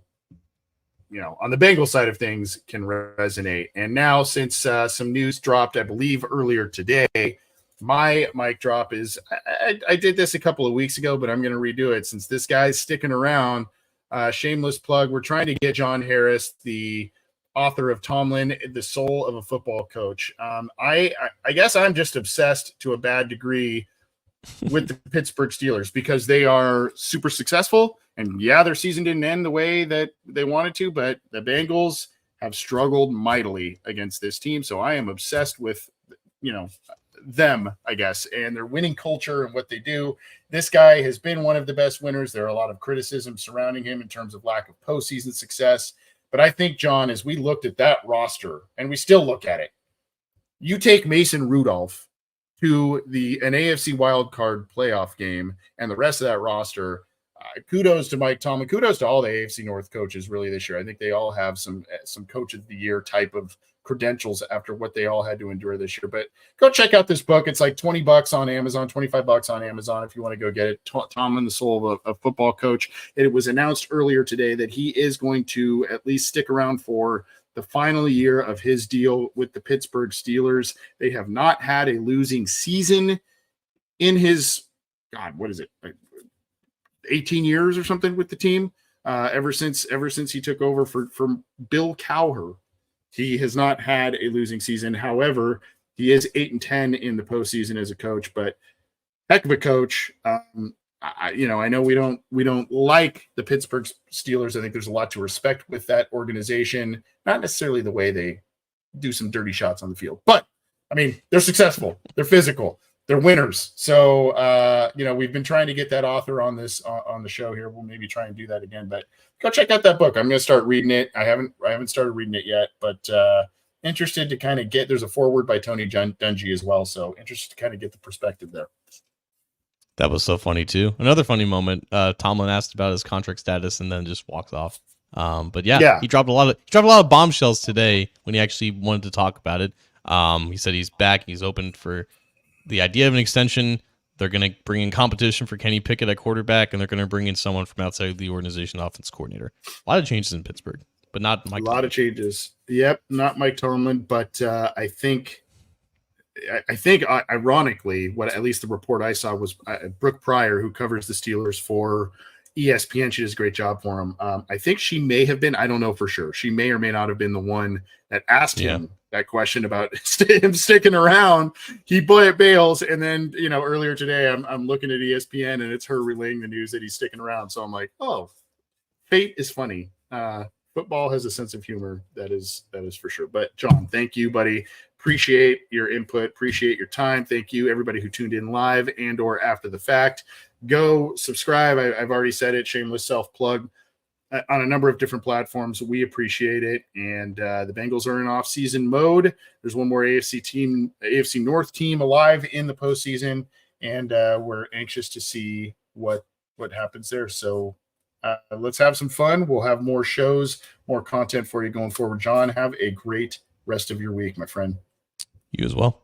on the Bengals side of things, can resonate. And now, since some news dropped, I believe earlier today, my mic drop is, I did this a couple of weeks ago, but I'm going to redo it since this guy's sticking around. Shameless plug. We're trying to get John Harris, the author of Tomlin, the Soul of a Football Coach. I guess I'm just obsessed to a bad degree with the Pittsburgh Steelers because they are super successful. And yeah, their season didn't end the way that they wanted to, but the Bengals have struggled mightily against this team. So I am obsessed with, them, I guess, and their winning culture and what they do. This guy has been one of the best winners. There are a lot of criticism surrounding him in terms of lack of postseason success. But I think, John, as we looked at that roster, and we still look at it, you take Mason Rudolph to an AFC wildcard playoff game and the rest of that roster, kudos to Mike Tomlin. Kudos to all the AFC North coaches really this year. I think they all have some coach of the year type of credentials after what they all had to endure this year. But go check out this book. It's like $20 on Amazon, $25 on Amazon if you want to go get it. Tomlin, the Soul of a Football Coach. It was announced earlier today that he is going to at least stick around for the final year of his deal with the Pittsburgh Steelers. They have not had a losing season in his, God, what is it? 18 years or something with the team. Ever since he took over from Bill Cowher, he has not had a losing season. However, he is 8-10 in the postseason as a coach, but heck of a coach. I know we don't like the Pittsburgh Steelers. I think there's a lot to respect with that organization, not necessarily the way they do some dirty shots on the field, but I mean, they're successful, they're physical, they're winners. So, we've been trying to get that author on on the show here. We'll maybe try and do that again, but go check out that book. I'm going to start reading it. I haven't started reading it yet, but interested to kind of get, there's a foreword by Tony Dungy as well. So interested to kind of get the perspective there.
That was so funny too. Another funny moment. Tomlin asked about his contract status and then just walks off. But yeah, he dropped a lot of bombshells today when he actually wanted to talk about it. He said he's back. He's open for the idea of an extension. They're going to bring in competition for Kenny Pickett at quarterback, and they're going to bring in someone from outside of the organization, offense coordinator. A lot of changes in Pittsburgh, but not Mike. A lot
of changes. Yep, not Mike Tomlin, but I think ironically, what at least the report I saw was Brooke Pryor, who covers the Steelers for ESPN. She does a great job for him. I think she may have been, I don't know for sure, she may or may not have been the one that asked him that question about him sticking around. He bails, and then earlier today I'm looking at ESPN and it's her relaying the news that he's sticking around. So I'm like, oh, fate is funny. Football has a sense of humor, that is for sure. But John, thank you, buddy. Appreciate your input. Appreciate your time. Thank you, everybody who tuned in live and or after the fact. Go subscribe. I've already said it. Shameless self-plug on a number of different platforms. We appreciate it. And the Bengals are in off-season mode. There's one more AFC North team alive in the postseason, and we're anxious to see what happens there. So let's have some fun. We'll have more shows, more content for you going forward. John, have a great rest of your week, my friend.
You as well.